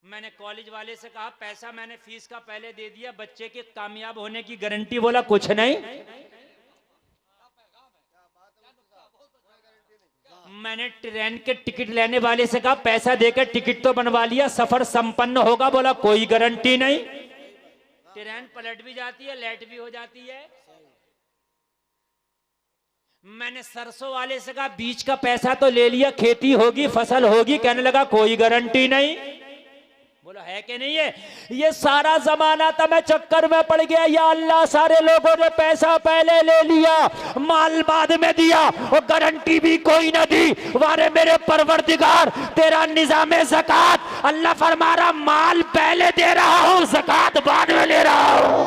मैंने कॉलेज वाले से कहा पैसा मैंने फीस का पहले दे दिया, बच्चे के कामयाब होने की गारंटी, बोला कुछ नहीं। मैंने ट्रेन के टिकट लेने वाले से कहा पैसा देकर टिकट तो बनवा लिया, सफर संपन्न होगा, बोला कोई गारंटी नहीं। ट्रेन पलट भी जाती है, लेट भी हो जाती है। मैंने सरसों वाले से कहा बीज का पैसा तो ले लिया, खेती होगी फसल होगी, कहने लगा कोई गारंटी नहीं। बोला है कि नहीं है? ये सारा जमाना था, मैं चक्कर में पड़ गया, या अल्लाह सारे लोगों ने पैसा पहले ले लिया, माल बाद में दिया और गारंटी भी कोई ना दी। वारे मेरे परवरदिगार, तेरा निजामे ज़कात, अल्लाह फरमा रहा माल पहले दे रहा हूं, ज़कात बाद में ले रहा हूं।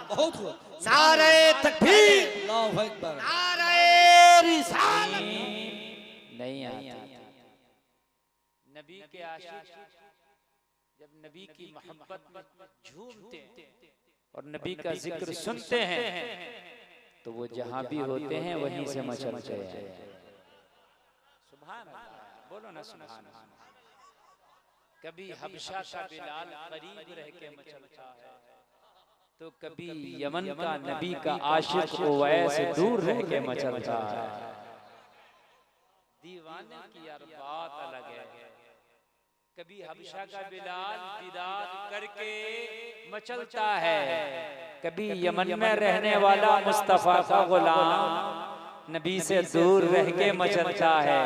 बहुत हुआ। नारे तकबीर, अल्लाहु अकबर, नारे रिसालत। नहीं आता नबी के आशिक जब नबी की मोहब्बत में झूमते और नबी का जिक्र सुनते हैं तो वो जहां भी होते हैं वहीं से मचलते हैं। सुभान अल्लाह, बोलो ना सुभान अल्लाह। कभी हबशा का बिलाल करीब रह के मचलता है, तो कभी यमन का नबी का आशिक उवैस दूर रह के मचलता है। दीवाने की यार बात अलग है। कभी हबशा का बिलाल दीदार करके मचलता है, कभी यमन में रहने वाला मुस्तफा का गुलाम नबी से दूर रह के मचलता है।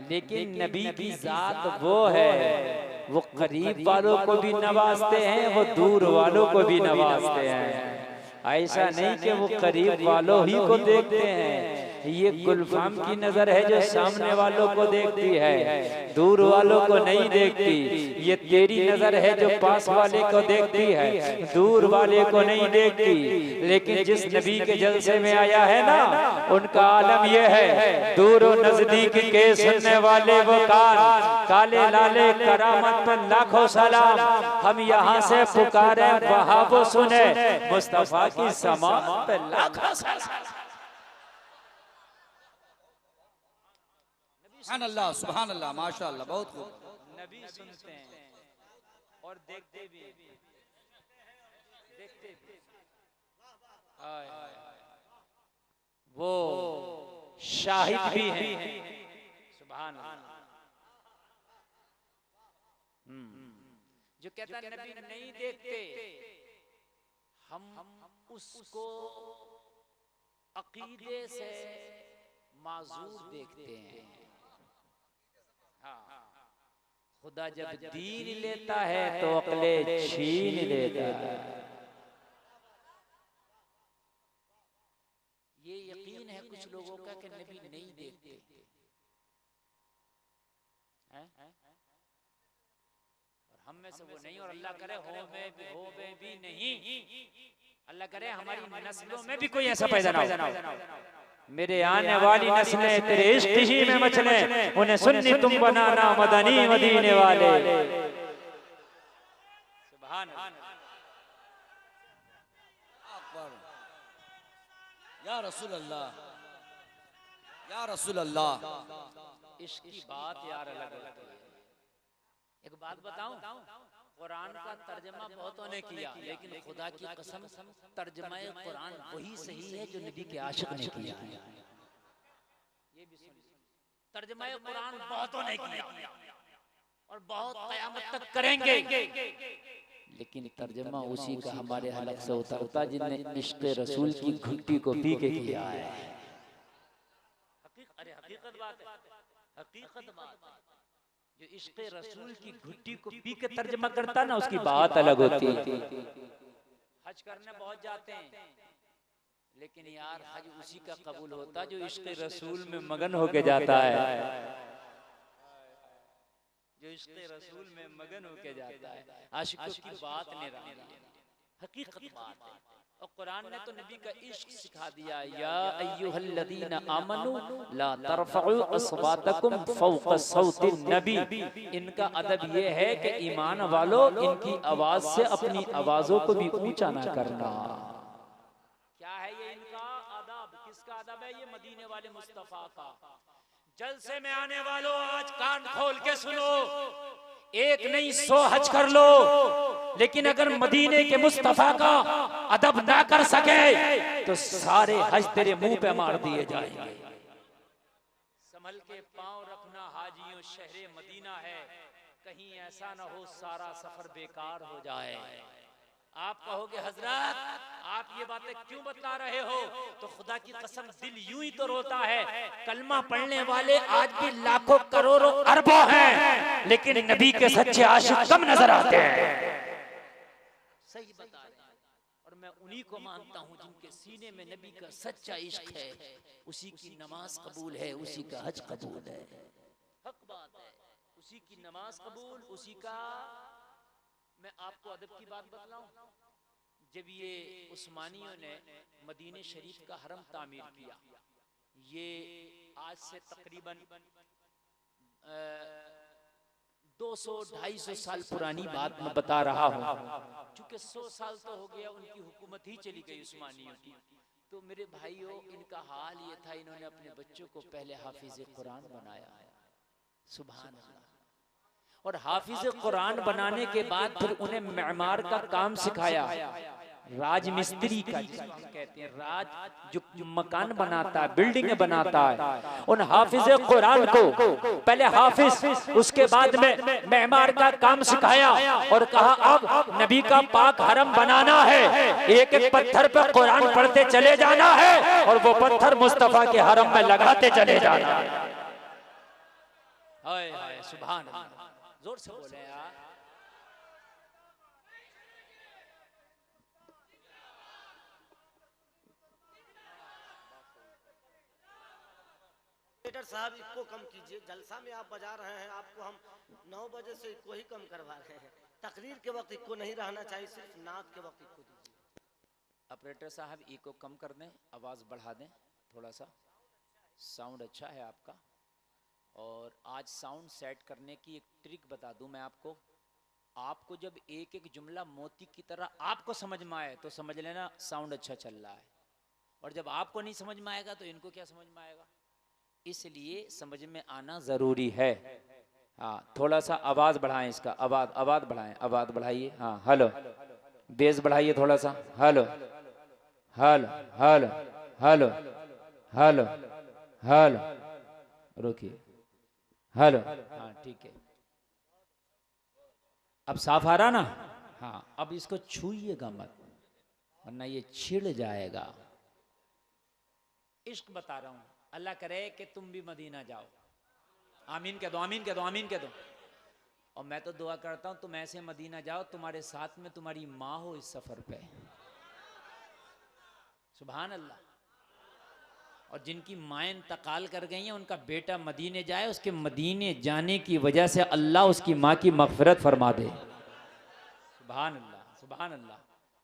लेकिन नबी की जात वो है, वो करीब वालों को भी नवाजते हैं, वो दूर वालों को भी नवाजते हैं। ऐसा नहीं कि वो करीब वालों ही को देखते हैं, ये गुलफाम की नजर है जो सामने वालों को देखती है, दूर वालों को नहीं देखती। ये तेरी नजर है जो पास वाले को देखती है, दूर वाले को नहीं देखती। लेकिन जिस नबी के जलसे में आया है ना, उनका आलम ये है, दूर और नजदीक के सुनने वाले वो कान, काले लाले करामत पर लाखों सलाम। हम यहाँ से पुकारे वहाँ वो सुने, मुस्तफा की समात पे लाखों सलाम। सुभान अल्लाह, सुभान अल्लाह, माशाअल्लाह, बहुत खूब। नबी सुनते हैं और देखते भी, देखते भी। वो शाहिद भी हैं। सुभान अल्लाह। जो कहता है नबी नहीं देखते, हम उसको अकीदे से माजूर देखते हैं। खुदा जब दीन लेता है तो अक्ले छीन लेता है। ये यकीन है कुछ लोगों का कि नबी नहीं देखते हैं? और हम में से वो नहीं, और अल्लाह करे हो भी नहीं। अल्लाह करे हमारी नस्लों में भी कोई ऐसा पैदा ना हो। मेरे आने वाली नस्लें तेरे इश्क ही में मचले, उन्हें सुन्नी तुम बनाना मदनी मदीने वाले। सुभान अल्लाह। या रसूल अल्लाह, या रसूल अल्लाह। इश्क की बात यार अलग होती है। एक बात बताऊं, कुरान का तर्जमा बहुतों ने किया, लेकिन खुदा की कसम तर्जमा कुरान वही सही है जो नबी के आशिक ने किया। ये भी सुन, तर्जमा कुरान बहुतों ने किया और बहुत क़यामत तक करेंगे, लेकिन तर्जमा उसी का हमारे हलक से उतरता जिनने इश्क़ रसूल की घुट्टी को पी के किया है। हकीकत बात है, हकीकत बात है। जो इश्क़ रसूल की घुट्टी को पी के तर्जमा करता ना, उसकी बात अलग होती है। हज करने बहुत जाते हैं, लेकिन यार हज उसी का कबूल होता जो इश्क़ रसूल में मगन होके जाता है। जो इश्क़ रसूल में मगन होके जाता है, आशिकों की बात नहीं रही, हकीकत बात है। और कुरान ने तो नबी का इश्क सिखा दिया, या अय्युहल्लज़ीना आमनू ला तरफ़उ अस्वातकुम फ़ौक़ सौतिन नबी। इनका अदब ये है कि ईमान वालों इनकी आवाज से अपनी आवाजों को भी ऊंचा ना करना। क्या है ये इनका अदब? किसका अदब है ये? मदीने वाले मुस्तफा का। जलसे में आने वालों आज कान खोल के सुनो, एक नहीं 100 हज कर लो, लेकिन अगर मदीने के मुस्तफा का अदब ना कर सके तो सारे हज तेरे मुंह पे मार दिए जाएंगे। संभल के पांव रखना हाजियों, शहरे मदीना है, कहीं ऐसा ना हो सारा सफर बेकार हो जाए। आप कहोगे हजरत आप ये बातें क्यों बता रहे हो, तो खुदा की कसम दिल यूं ही तो रोता है। कलमा पढ़ने वाले आज भी लाखों करोड़ों अरबों हैं, लेकिन नबी के सच्चे आशिक कम नजर आते हैं। सही बता रहे हैं, और मैं उन्हीं को मानता हूं जिनके सीने में नबी का सच्चा इश्क है, उसी की नमाज कबूल है, उसी का हज कबूल है। हक बात है, उसी की नमाज कबूल, उसी का। मैं आपको अदब की बात बतलाऊं, जब ये उस्मानियों ने मदीने शरीफ का हरम तामीर किया, ये आज से तकरीबन 200-250 साल पुरानी बात मैं बता रहा हूँ, क्योंकि 100 साल तो हो गया उनकी हुकूमत ही चली गई उस्मानियों की। तो मेरे भाइयों, इनका हाल ये था, इन्होंने अपने बच्चों को पहले हाफिज कुरान बनाया, सुभान अल्लाह, और हाफिज कुरान बनाने के बाद फिर उन्हें मेमार का काम सिखाया, राजमिस्त्री का जिसको कहते हैं, राज जो मकान बनाता है, बिल्डिंग बनाता है, उन हाफिज कुरान को पहले हाफिज, उसके बाद में मेमार का काम सिखाया और कहा अब नबी का पाक हरम बनाना है, एक एक पत्थर पर कुरान पढ़ते चले जाना है और वो पत्थर मुस्तफा के हरम में लगाते चले जाना है। हाय हाय सुभान अल्लाह, जोर से बोले यार। साहब इसको कम कीजिए, जलसा में आप बजा रहे हैं, आपको हम 9 बजे से इसको ही कम करवा रहे हैं। तकरीर के वक्त इसको नहीं रहना चाहिए, सिर्फ नात के वक्त इसको दीजिए। ऑपरेटर साहब इसको कम कर दें, आवाज बढ़ा दें थोड़ा सा, साउंड अच्छा है आपका। और आज साउंड सेट करने की एक ट्रिक बता दूं मैं आपको। आपको जब एक एक जुमला मोती की तरह आपको समझ में आए तो समझ लेना साउंड अच्छा चल रहा है, और जब आपको नहीं समझ में आएगा तो इनको क्या समझ में आएगा, इसलिए समझ में आना जरूरी है। हाँ, थोड़ा सा आवाज बढ़ाएं, इसका आवाज बढ़ाएं, आवाज बढ़ाइए। हाँ, हेलो, बेस बढ़ाइए थोड़ा सा, hello hello hello hello hello hello, रुकिए, हेलो, हाँ ठीक है, अब साफ आ रहा ना। हाँ, अब इसको छूइएगा मत, वरना ये छिड़ जाएगा। इश्क बता रहा हूं, अल्लाह करे कि तुम भी मदीना जाओ। आमीन कह दो, आमीन कह दो, आमीन कह दो। और मैं तो दुआ करता हूं तुम ऐसे मदीना जाओ, तुम्हारे साथ में तुम्हारी माँ हो इस सफर पे, सुभान अल्लाह। और जिनकी माएँ इंतकाल कर गई हैं, उनका बेटा मदीने जाए, उसके मदीने जाने की वजह से अल्लाह उसकी माँ की मगफिरत फरमा दे। सुभान अल्लाह, सुभान अल्लाह।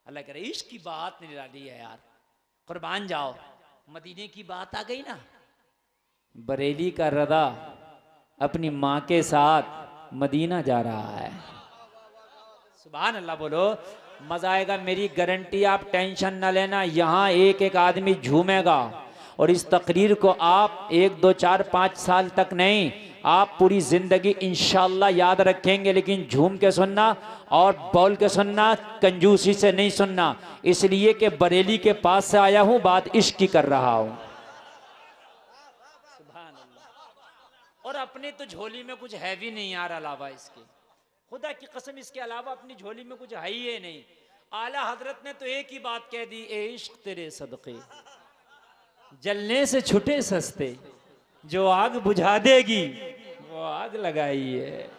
अल्लाह करे इश्क की बात निराली है यार, कुर्बान जाओ। मदीने की बात आ गई ना, बरेली का रदा अपनी माँ के साथ मदीना जा रहा है, सुभान अल्लाह। बोलो मजा आएगा, मेरी गारंटी, आप टेंशन न लेना। यहाँ एक एक आदमी झूमेगा, और इस तकरीर को आप 1, 2, 4, 5 साल तक नहीं, आप पूरी जिंदगी इंशाअल्लाह याद रखेंगे। लेकिन झूम के सुनना और बोल के सुनना, कंजूसी से नहीं सुनना, इसलिए कि बरेली के पास से आया हूं, बात इश्क की कर रहा हूं। सुभान अल्लाह। और अपने तो झोली में कुछ है भी नहीं यार, अलावा इसके, खुदा की कसम इसके अलावा अपनी झोली में कुछ है ही नहीं। आला हजरत ने तो एक ही बात कह दी, ए इश्क तेरे सदके जलने से छुटे सस्ते, जो आग बुझा देगी वो आग लगाई है।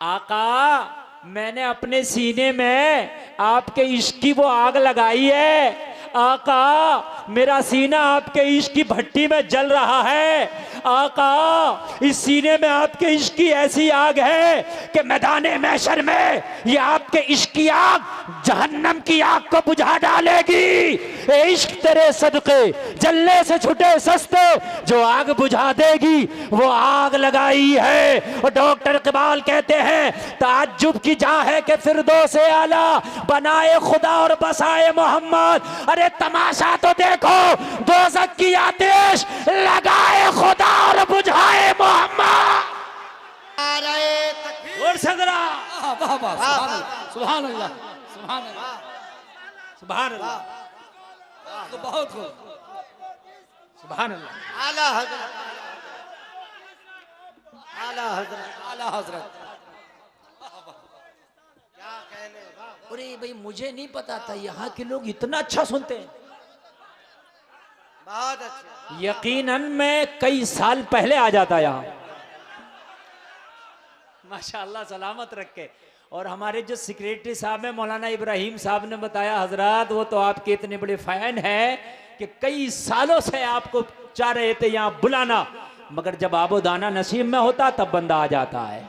आका मैंने अपने सीने में आपके इश्क की वो आग लगाई है। आका मेरा सीना आपके इश्क की भट्टी में जल रहा है। आका इस सीने में आपके इश्क की ऐसी आग है कि मैदाने महशर में ये आपके इश्क की आग जहन्नम की आग को बुझा डालेगी। ए इश्क तेरे सदके जलने से छुटे सस्ते, जो आग बुझा देगी वो आग लगाई है। और डॉक्टर इकबाल कहते हैं ताज्जुब की जा है कि फिरदौस-ए आला बनाए खुदा और बसाए मोहम्मद। अरे तमाशा तो देखो, दोज़ख की आतिश लगाए खुदा और बुझाए मोहम्मद। नारे तकबीर। और सदरा वाह वाह सुभान अल्लाह सुभान अल्लाह सुभान अल्लाह तो बहुत खूब। सुभान अल्लाह। आला हजरत, आला हजरत, आला हजरत। क्या कहने। वाह अरे भाई मुझे नहीं पता था यहाँ के लोग इतना अच्छा सुनते हैं। बहुत अच्छे। यकीनन मैं कई साल पहले आ जाता यहाँ, माशाअल्लाह सलामत रखे। और हमारे जो सेक्रेटरी साहब हैं मौलाना इब्राहिम साहब ने बताया हजरात वो तो आपके इतने बड़े फैन हैं कि कई सालों से आपको चाह रहे थे यहाँ बुलाना, मगर जब आबो दाना नसीब में होता तब बंदा आ जाता है।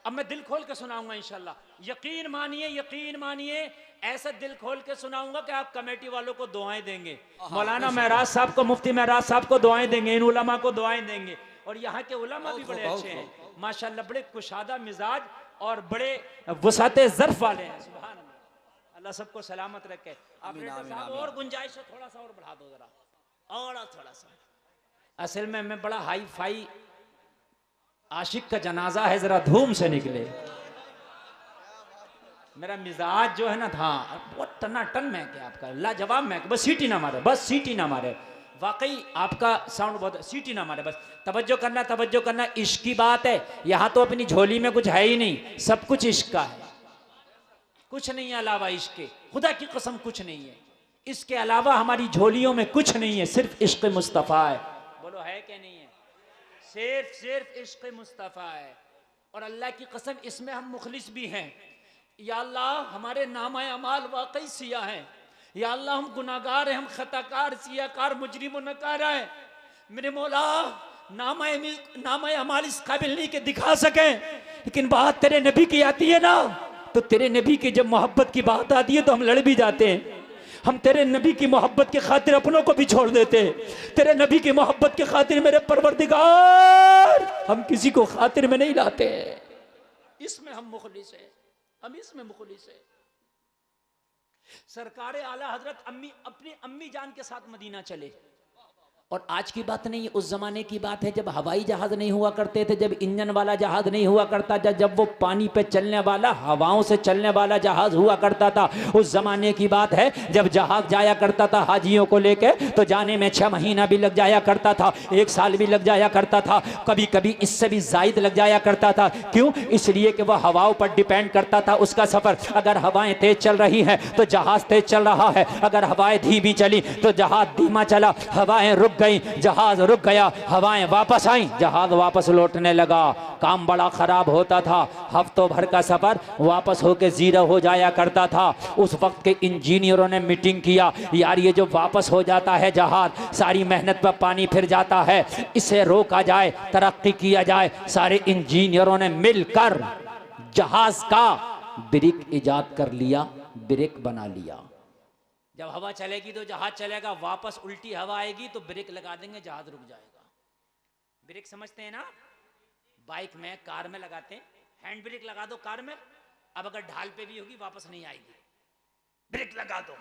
अब मैं दिल खोल के सुनाऊंगा इंशाल्लाह, यकीन मानिए ऐसा दिल खोल के सुनाऊंगा कि आप कमेटी वालों को दुआएं देंगे, मौलाना महराज साहब को, मुफ्ती महराज साहब को दुआएं देंगे, इन उलमा को दुआएं देंगे। और यहाँ के उलमा भी बड़े अच्छे हैं माशाल्लाह, बड़े कुशादा मिजाज और बड़े वसाते ज़र्फ वाले हैं। सुभान अल्लाह, अल्लाह सबको सलामत रखे। ऑपरेटर साहब और गुंजाइश है, थोड़ा सा और बढ़ा दो जरा, और थोड़ा सा। असल में मैं बड़ा हाई फाई आशिक का जनाजा है, जरा धूम से निकले। मेरा मिजाज जो है ना था बहुत टनाटन महके आपका, लाजवाब महके, बस सीटी ना मारे, बस सीटी ना मारे। वाकई आपका साउंड बहुत, सीटी ना मारे, बस तवज्जो करना। इश्क की बात है, यहाँ तो अपनी झोली में कुछ है ही नहीं, सब कुछ इश्क का है, कुछ नहीं है अलावा इश्क के, खुदा की कसम कुछ नहीं है। इसके अलावा हमारी झोलियों में कुछ नहीं है, सिर्फ इश्क मुस्तफ़ा है। बोलो है कि नहीं है? सिर्फ इश्क मुस्तफ़ा है। और अल्लाह की कसम इसमें हम मुखलिस भी हैं। या अल्लाह हमारे नामा अमाल वाकई सिया हैं, या अल्लाह हम गुनाहगार हैं, हम खताकार सियाकार मुजरिम नकारा है। मेरे मौला नामा अमाल इस काबिल नहीं कि दिखा सके, लेकिन बात तेरे नबी की आती है ना, तो तेरे नबी की जब मोहब्बत की बात आती है तो हम लड़ भी जाते हैं। हम तेरे नबी की मोहब्बत के खातिर अपनों को भी छोड़ देते हैं। तेरे नबी की मोहब्बत के खातिर मेरे परवरदिगार हम किसी को खातिर में नहीं लाते। इसमें हम मुखलिस हैं, हम इसमें मुखलिस हैं। सरकार आला हजरत अपनी अम्मी जान के साथ मदीना चले। और आज की बात नहीं, उस जमाने की बात है जब हवाई जहाज नहीं हुआ करते थे, जब इंजन वाला जहाज नहीं हुआ करता था, जब वो पानी पे चलने वाला, हवाओं से चलने वाला जहाज हुआ करता था। उस जमाने की बात है जब जहाज जाया करता था हाजियों को लेके, तो जाने में 6 महीना भी लग जाया करता था, 1 साल भी लग जाया करता था, कभी कभी इससे भी जायद लग जाया करता था। क्यों? इसलिए कि वह हवाओं पर डिपेंड करता था उसका सफर। अगर हवाएं तेज चल रही हैं तो जहाज तेज चल रहा है, अगर हवाएं धीमी चली तो जहाज धीमा चला। हवाएं रुक गई, जहाज रुक गया, हवाएं वापस आई, जहाज वापस लौटने लगा। काम बड़ा खराब होता था, हफ्तों भर का सफर वापस होके जीरो हो जाया करता था। उस वक्त के इंजीनियरों ने मीटिंग किया, यार ये जो वापस हो जाता है जहाज, सारी मेहनत पर पानी फिर जाता है, इसे रोका जाए, तरक्की किया जाए। सारे इंजीनियरों ने मिलकर जहाज का ब्रेक इजाद कर लिया, ब्रेक बना लिया। जब हवा चलेगी तो जहाज चलेगा, वापस उल्टी हवा आएगी तो ब्रेक लगा देंगे, जहाज रुक जाएगा। ब्रेक समझते हैं ना? बाइक में, कार में लगाते हैं, हैंड ब्रेक लगा दो कार में, अब अगर ढाल पे भी होगी वापस नहीं आएगी, ब्रेक लगा दो।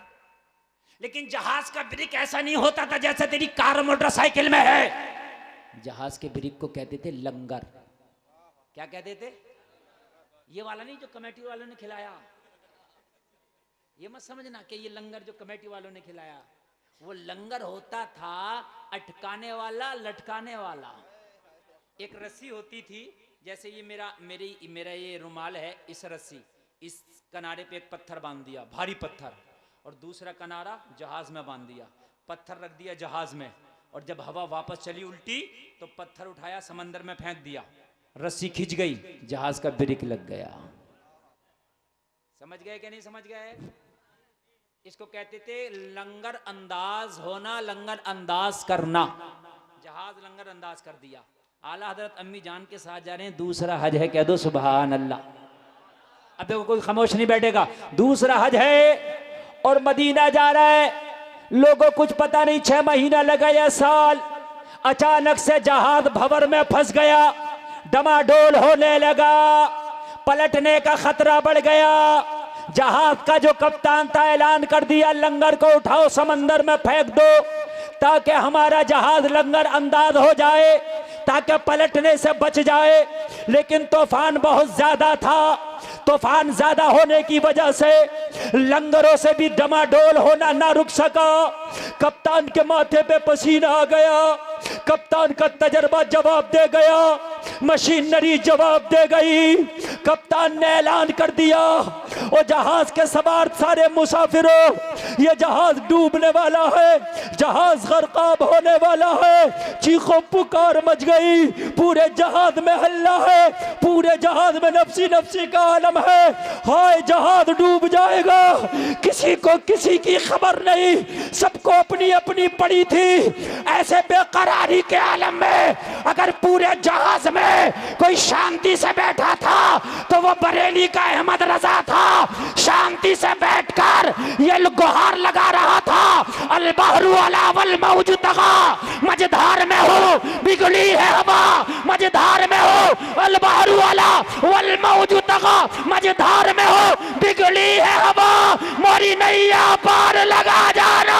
लेकिन जहाज का ब्रेक ऐसा नहीं होता था जैसे तेरी कार मोटरसाइकिल में है। जहाज के ब्रेक को कहते थे लंगर। क्या कहते थे? ये वाला नहीं जो कमेटी वालों ने खिलाया, ये मत समझना कि ये लंगर जो कमेटी वालों ने खिलाया, वो लंगर होता था अटकाने वाला, लटकाने वाला। एक रस्सी होती थी, जैसे ये मेरा ये रुमाल है, इस रस्सी, इस किनारे पे एक पत्थर बांध दिया, भारी पत्थर, और दूसरा किनारा जहाज में बांध दिया, पत्थर रख दिया जहाज में, और जब हवा वापस चली उल्टी तो पत्थर उठाया समंदर में फेंक दिया, रस्सी खिंच गई, जहाज का ब्रेक लग गया। समझ गए कि नहीं समझ गए? इसको कहते थे लंगर अंदाज होना, लंगर अंदाज करना। जहाज लंगर अंदाज कर दिया, आला हजरत अम्मी जान के साथ जा रहे हैं, दूसरा हज है, कह दो सुभान अल्लाह। अब देखो कोई खामोश नहीं बैठेगा, दूसरा हज है और मदीना जा रहा है। लोगों कुछ पता नहीं 6 महीना लगा या साल, अचानक से जहाज भंवर में फंस गया, डमाडोल होने लगा, पलटने का खतरा बढ़ गया। जहाज का जो कप्तान था ऐलान कर दिया, लंगर को उठाओ समंदर में फेंक दो ताकि हमारा जहाज लंगर अंदाज हो जाए, ताकि पलटने से बच जाए। लेकिन तूफान बहुत ज्यादा था, तूफान ज्यादा होने की वजह से लंगरों से भी डमाडोल होना ना रुक सका। कप्तान के माथे पे पसीना आ गया, कप्तान का तजर्बा जवाब दे गया, मशीनरी जवाब दे गई। कप्तान ने ऐलान कर दिया, और जहाज के सवार सारे मुसाफिरों, ये जहाज डूबने वाला है, जहाज गर्काब होने वाला है। चीखों पुकार मच गई, पूरे जहाज में हल्ला है, पूरे जहाज में नफसी नफसी का आलम है। हाय जहाज डूब जाएगा, किसी को किसी की खबर नहीं, सबको अपनी अपनी पड़ी थी। ऐसे बेकरारी के आलम में अगर पूरे जहाज में कोई शांति से बैठा था तो वो बरेली का अहमद रजा था। शांति से बैठकर ये गुहार लगा रहा था, अल बहरु अला वल मौज तगा, मझधार में हो बिगड़ी है हवा, मझधार में हो अल बहरु अला वल मौज तगा, मझधार में हो बिगड़ी है हवा, मोरी नैया पार लगा जाना।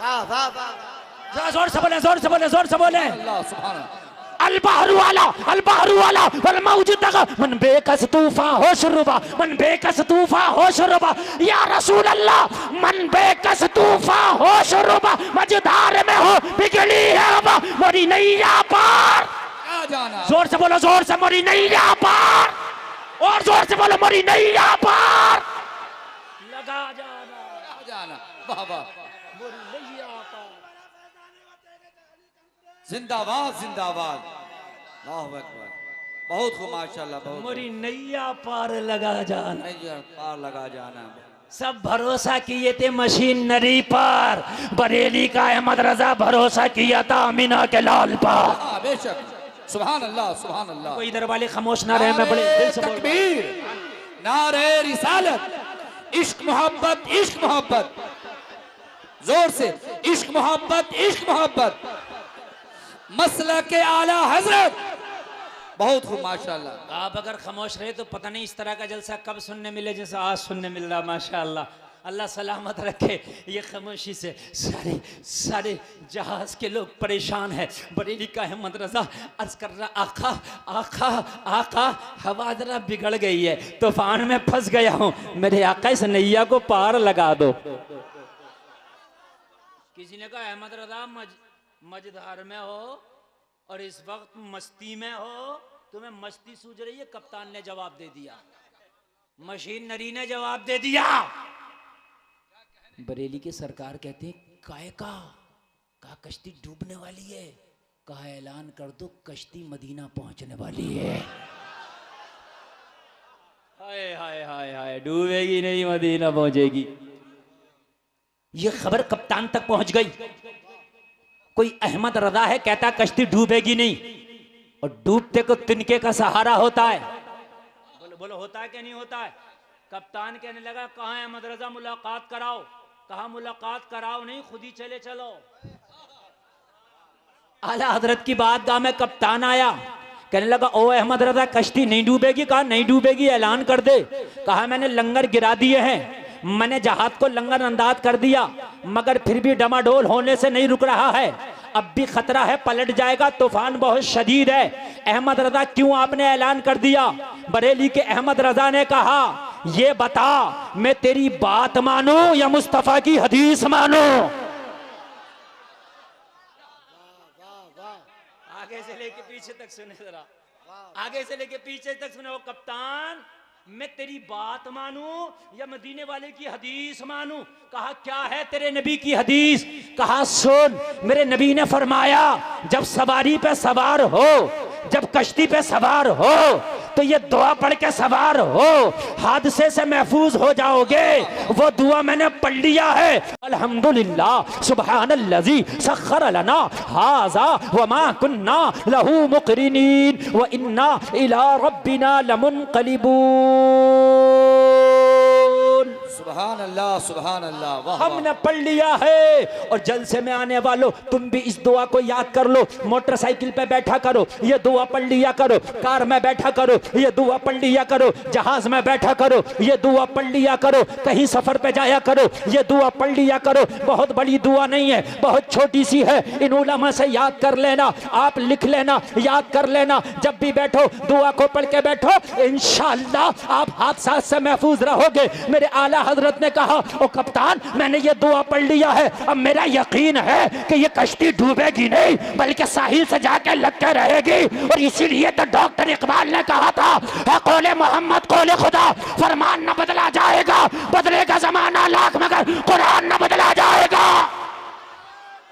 वाह वाह वाह, जोर से बोले, जोर से बोले, जोर से बोले। अल्लाह सुभान अल्लाह। अल बहरु वाला वल मौज तगा, मन बेकस तूफा हो शुरुबा, मन बेकस तूफा हो शुरुबा, या रसूल अल्लाह मन बेकस तूफा हो शुरुबा, मझधार में हो बिगड़ी है हवा, मोरी नैया पार आ जाना। जोर से बोलो, जोर से, मोरी नैया पार, और जोर से बोलो, मोरी नैया पार लगा जाना, आ जाना। वाह वाह, मोरी नैया पार। जिंदाबाद जिंदाबाद, अल्लाहु अकबर। बहुत खूब माशाल्लाह, बहुत मोरी नैया पार लगा जाना। नैया पार लगा जाना। सब भरोसा किए थे मशीनरी पर, बरेली का अहमद रजा भरोसा किया था अमीना के लाल पर। हाँ बेशक, सुभान अल्लाह सुभान अल्लाह। कोई इधर वाले खामोश ना रहे, मैं बड़े दिल से बोल रहा हूं। तकबीर, नारे रिसालत, इश्क मोहब्बत, इश्क मोहब्बत, जोर से इश्क मोहब्बत, इश्क मोहब्बत, मसला के आला हजरत। बहुत खूब माशाल्लाह। आप अगर खामोश रहे तो पता नहीं इस तरह का जलसा कब सुनने मिले जैसा आज सुनने मिल रहा। माशाल्लाह, अल्लाह सलामत रखे। ये खामोशी से सारे जहाज के लोग परेशान हैं। बरेली का अहमद रजा अर्ज कर रहा, आका आका आका, हवा जरा बिगड़ गई है, तूफान में फंस गया हूँ, मेरे आका इस नैया को पार लगा दो। किसी ने कहा अहमद रजा मझधार में हो और इस वक्त मस्ती में हो, तुम्हें मस्ती सूझ रही है। कप्तान ने जवाब दे दिया, मशीनरी ने जवाब दे दिया। बरेली के सरकार कहते हैं काय का, कहा कश्ती डूबने वाली है, कहा ऐलान कर दो कश्ती मदीना पहुंचने वाली है। हाय हाय हाय हाय, डूबेगी नहीं, मदीना पहुंचेगी। ये खबर कप्तान तक पहुंच गई। कोई अहमद रजा है, कहता कश्ती डूबेगी नहीं, और डूबते को तिनके का सहारा होता है। बोलो बोलो, होता है कि नहीं होता है? कप्तान कहने लगा कहाँ है अहमद रजा, मुलाकात कराओ। कहा मुलाकात कराओ नहीं, खुद ही चले चलो। आला हजरत की बातगाह में कप्तान आया, कहने लगा ओ अहमद रजा कश्ती नहीं डूबेगी। कहा नहीं डूबेगी, ऐलान कर दे। कहा मैंने लंगर गिरा दिए हैं, मैंने जहाज को लंगर अंदाज कर दिया, मगर फिर भी डमाडोल होने से नहीं रुक रहा है। अब भी खतरा है, पलट जाएगा, तूफान बहुत शदीद है। अहमद रजा क्यों आपने ऐलान कर दिया? बरेली के अहमद रजा ने कहा ये बता, मैं तेरी बात मानूं या मुस्तफा की हदीस मानूं? आगे से लेके पीछे तक सुने जरा, आगे से लेके पीछे तक सुने। वो कप्तान, मैं तेरी बात मानूं या मदीने वाले की हदीस मानूं? कहा क्या है तेरे नबी की हदीस? कहा सुन, मेरे नबी ने फरमाया जब सवारी पे सवार हो, जब कश्ती पे सवार हो तो ये दुआ पढ़ के सवार हो, हादसे से महफूज हो जाओगे। वो दुआ मैंने पढ़ लिया है, अल्हम्दुलिल्लाह सुब्हानल्लज़ी सख्खर लना हाज़ा व मा कुन्ना लहू मुक़रिनीन व इन्ना इला रब्बिना लमुनक़लिबून। सुभान अल्लाह, सुभान अल्लाह। वाह, हमने पढ़ लिया है। और जलसे में आने वालों, तुम भी इस दुआ को याद कर लो। मोटरसाइकिल पे बैठा करो, ये दुआ पढ़ लिया करो। कार में बैठा करो, ये दुआ पढ़ लिया करो। जहाज में बैठा करो, ये दुआ पढ़ लिया करो। कहीं सफर पे जाया करो, ये दुआ पढ़ लिया करो। बहुत बड़ी दुआ नहीं है, बहुत छोटी सी है। इन उलमा से याद कर लेना, आप लिख लेना, याद कर लेना। जब भी बैठो दुआ को पढ़ के बैठो, इंशाअल्लाह आप हादसा से महफूज रहोगे। मेरे आला हजरत ने कहा, ओ कप्तान मैंने ये दुआ पढ़ लिया है, अब मेरा यकीन है कि ये कश्ती डूबेगी नहीं बल्कि साहिल से जाके लग के रहेगी। और इसीलिए तो डॉक्टर इकबाल ने कहा था, है कौले मोहम्मद कौले खुदा, फरमान न बदला जाएगा, बदलेगा जमाना लाख मगर कुरान न बदला जाएगा।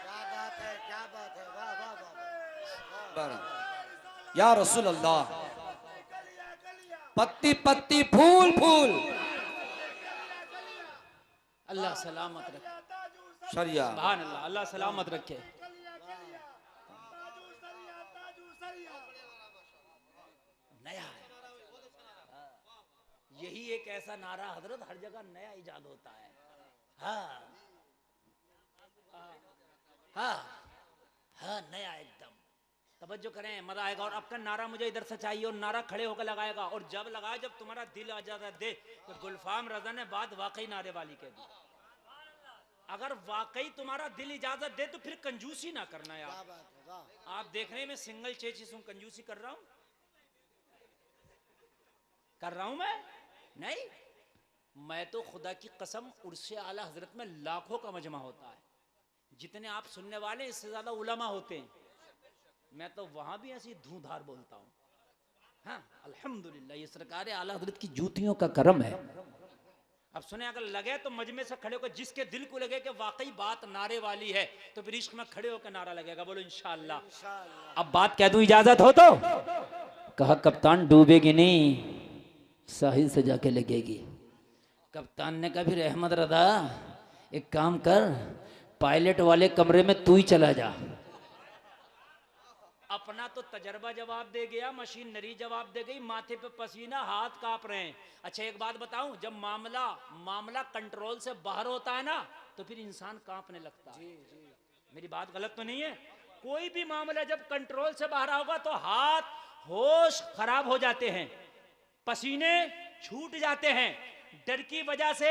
क्या बात है, क्या बात है, वाह वाह वाह। या रसूल अल्लाह, पत्ती पत्ती फूल फूल, अल्लाह सलामत रखे। शरिया। सुभान अल्लाह, अल्लाह सलामत रखे। नया है, यही एक ऐसा नारा हजरत हर जगह नया इजाद होता है। हाँ हाँ हाँ, नया एकदम। तवज्जो करें, मजा आएगा। और आपका नारा मुझे इधर से चाहिए, और नारा खड़े होकर लगाएगा। और जब लगाए, जब तुम्हारा दिल इजाजत दे, तो गुलफाम रजा ने बात वाकई नारे वाली कह दी। अगर वाकई तुम्हारा दिल इजाजत दे तो फिर कंजूसी ना करना यार। क्या बात है, वाह। आप देख रहे हैं मैं सिंगल चेचिस हूं, कंजूसी कर रहा हूं? कर रहा हूं नहीं। मैं तो खुदा की कसम, उर्से आला हजरत में लाखों का मजमा होता है। जितने आप सुनने वाले इससे ज्यादा उलमा होते हैं। मैं तो वहां भी ऐसी धूधार बोलता हूं। हाँ अल्हम्दुलिल्लाह, ये सरकार आला हजरत की जूतियों का करम है। अब सुने, अगर लगे तो मजमे से खड़े होकर, जिसके दिल को लगे कि वाकई बात नारे वाली है, तो फिर इश्क में खड़े होकर नारा लगेगा। बोलो इंशाअल्लाह। अब बात कह दूं, इजाजत हो तो? कहा कप्तान डूबेगी नहीं, साहिल से जाके लगेगी। कप्तान ने कहा फिर अहमद रजा एक काम कर, पायलट वाले कमरे में तू ही चला जा। अपना तो तजर्बा जवाब दे गया, मशीनरी जवाब दे गई, माथे पे पसीना, हाथ कांप रहे हैं। अच्छा एक बात बताऊं, जब मामला कंट्रोल से बाहर होता है ना, तो फिर इंसान कांपने लगता है। मेरी बात गलत तो नहीं है? कोई भी मामला जब कंट्रोल से बाहर होगा तो हाथ, होश खराब हो जाते हैं, पसीने छूट जाते हैं, डर की वजह से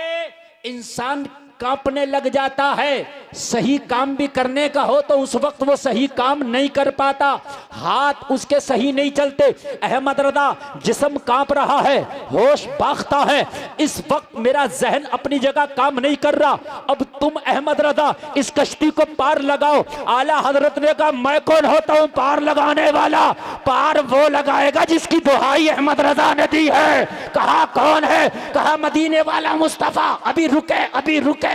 इंसान कांपने लग जाता है। सही काम भी करने का हो तो उस वक्त वो सही काम नहीं कर पाता, हाथ उसके सही नहीं चलते। अहमद रजा जिस्म कांप रहा है, होश बाखता है, इस वक्त मेरा जहन अपनी जगह काम नहीं कर रहा। अब तुम अहमद रजा इस कश्ती को पार लगाओ। आला हजरत ने कहा मैं कौन होता हूं पार लगाने वाला? पार वो लगाएगा जिसकी दुहाई अहमद रजा ने दी है। कहा कौन है? कहा मदीने वाला मुस्तफा। अभी रुके,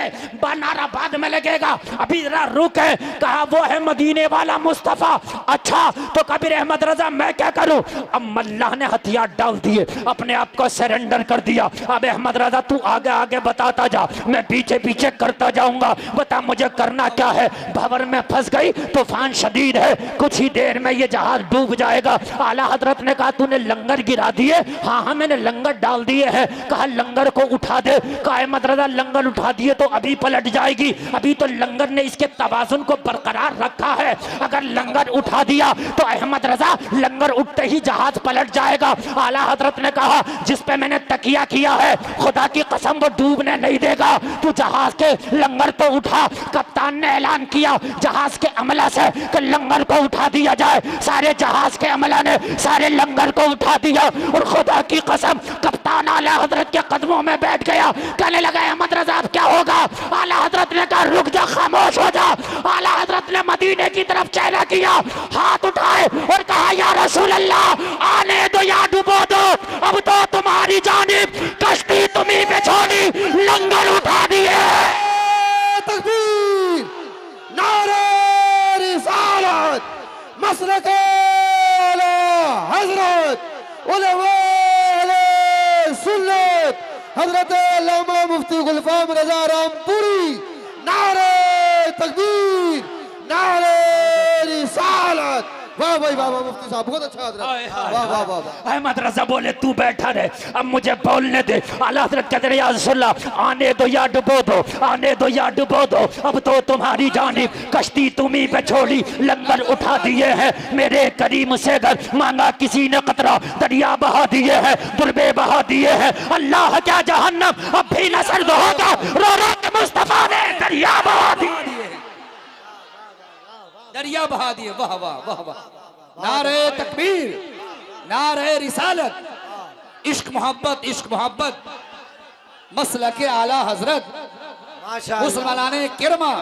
नारा बाद में लगेगा, अभी जरा रुके। कहा वो है मदीने वाला मुस्तफा। अच्छा तो कबीर अहमद रजा मैं क्या करूं? अब अल्लाह ने हथियार डाल दिए, अपने आप को सरेंडर कर दिया। अब अहमद रजा तू आगे आगे बताता जा, मैं पीछे पीछे करता जाऊंगा। बता मुझे करना क्या है? भंवर में फंस गई, तूफान शदीद है, कुछ ही देर में ये जहाज डूब जाएगा। आला हजरत ने कहा तूने लंगर गिरा दिए? हाँ मैंने लंगर डाल दिए हैं। कहा लंगर को उठा दे। कहा अहमद रजा लंगर उठा दिए तो अभी पलट जाएगी, अभी तो लंगर ने इसके तवाजुन को बरकरार रखा है। अगर लंगर उठा दिया तो अहमद रजा लंगर उठते ही जहाज पलट जाएगा। आला हजरत ने कहा जिस पे मैंने तकिया किया है खुदा की कसम वो डूबने नहीं देगा, तू जहाज के लंगर तो उठा। कप्तान ने ऐलान किया जहाज के अमला से कि लंगर को उठा दिया जाए। सारे जहाज के अमला ने सारे लंगर को उठा दिया और खुदा की कसम कप्तान आला हजरत के कदमों में बैठ गया। कहने लगा अहमद रजा अब क्या होगा? आला हजरत ने कहा रुक जा, खामोश हो जा। आला हजरत ने मदीने की तरफ चेहरा किया, हाथ उठाए और कहा या रसूल अल्लाह आने दो या डुबो दो, अब तो तुम्हारी जानिब कश्ती तुम्ही पे छोड़ी, लंगर उठा दिए। तकबीर, नारे रिसालत, मसलके आला हजरत उलमा सुन्नत हजरत अल्लामा मुफ्ती गुलफाम रजा रामपुरी, नारे तकबीर, नारे रिसालत। वाह भाई वाह, मुफ्ती साहब बहुत अच्छा हजरत, वाह वाह वाह। अहमद रजा बोले तू बैठा रहे, अब मुझे बोलने दे। आला हजरत कहते रहे या रसूलल्लाह, आने दो या डुबो दो, आने दो या डुबो दो, अब तो तुम्हारी जानिब कश्ती तुम्ही पे छोड़ी, लंगर उठा दिए हैं मेरे करीम से घर, मांगा किसी ने कतरा दरिया बहा दिए हैं, दुर्बे बहा दिए हैं। अल्लाह क्या जहन्नम अब भी न सर्द होगा, रो रो के मुस्तफा ने दरिया बहा दिए, दरिया बहा दिए। वाह वाह वाह वाह, नारे तकबीर, नारे रिसालत, इश्क मोहब्बत, इश्क मोहब्बत, मसलके आला हजरत माशाअल्लाह, मुसलमाने किरमा।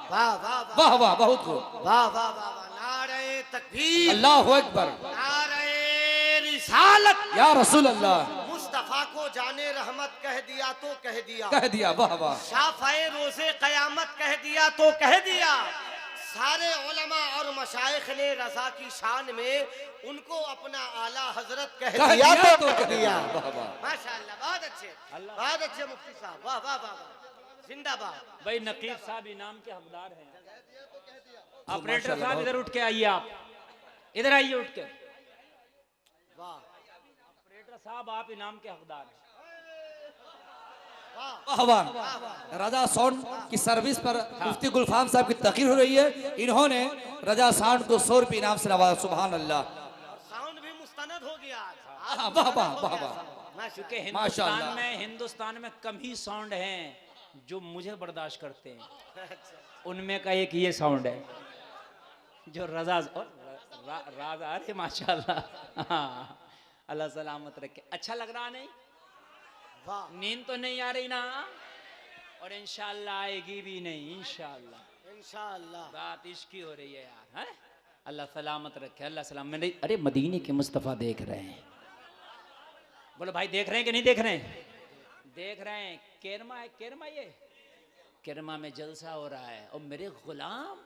वाह वाह वाह वाह, बहुत खूब, वाह वाह वाह, नारे तकबीर, अल्लाहु अकबर, नारे रिसालत। या रसूल अल्लाह। मुस्तफा को जाने रहमत कह दिया तो कह दिया, कह दिया, वाह वाह। शाफ़ाए रोज़े क़यामत कह दिया तो कह दिया। सारे उलमा और मशाइख ने रज़ा की शान में उनको अपना आला हजरत कह दिया तो कह दिया। वाह वाह। माशाअल्लाह, बहुत अच्छे मुफ्ती साहब, वाह वाह वाह, जिंदाबाद। भाई नकीब साहब इनाम के हकदार हैं। ऑपरेटर साहब इधर उठ के आइए, आप इधर आइए उठ के। वाह ऑपरेटर साहब आप इनाम के हकदार हैं। वाह वाह। रजा साउंड की सर्विस पर मुफ्ती गुलफाम साहब की तकीर हो रही है। इन्होंने रजा साउंड को 100 रुपये इनाम से नवाजा। सुभान अल्लाह। साउंड भी मुस्तनद हो गया आज। वाह वाह वाह वाह। क्योंकि माशाअल्लाह। हिंदुस्तान में कम ही साउंड हैं जो मुझे बर्दाश्त करते हैं। उनमें का एक ये साउंड है जो रजा राज। अरे माशाअल्लाह, हाँ, अल्लाह सलामत रखे। अच्छा लग रहा नहीं? नींद तो नहीं आ रही ना? और इंशाअल्लाह आएगी भी नहीं, इंशाअल्लाह इंशाअल्लाह। बात इसकी हो रही है यार, है? अल्लाह सलामत रखे, अल्लाह सलाम। मैंने अरे मदीने के मुस्तफ़ा देख रहे हैं। बोलो भाई देख रहे हैं कि नहीं देख रहे हैं? देख रहे हैं। केरमा है, केरमा, ये केरमा में जलसा हो रहा है और मेरे गुलाम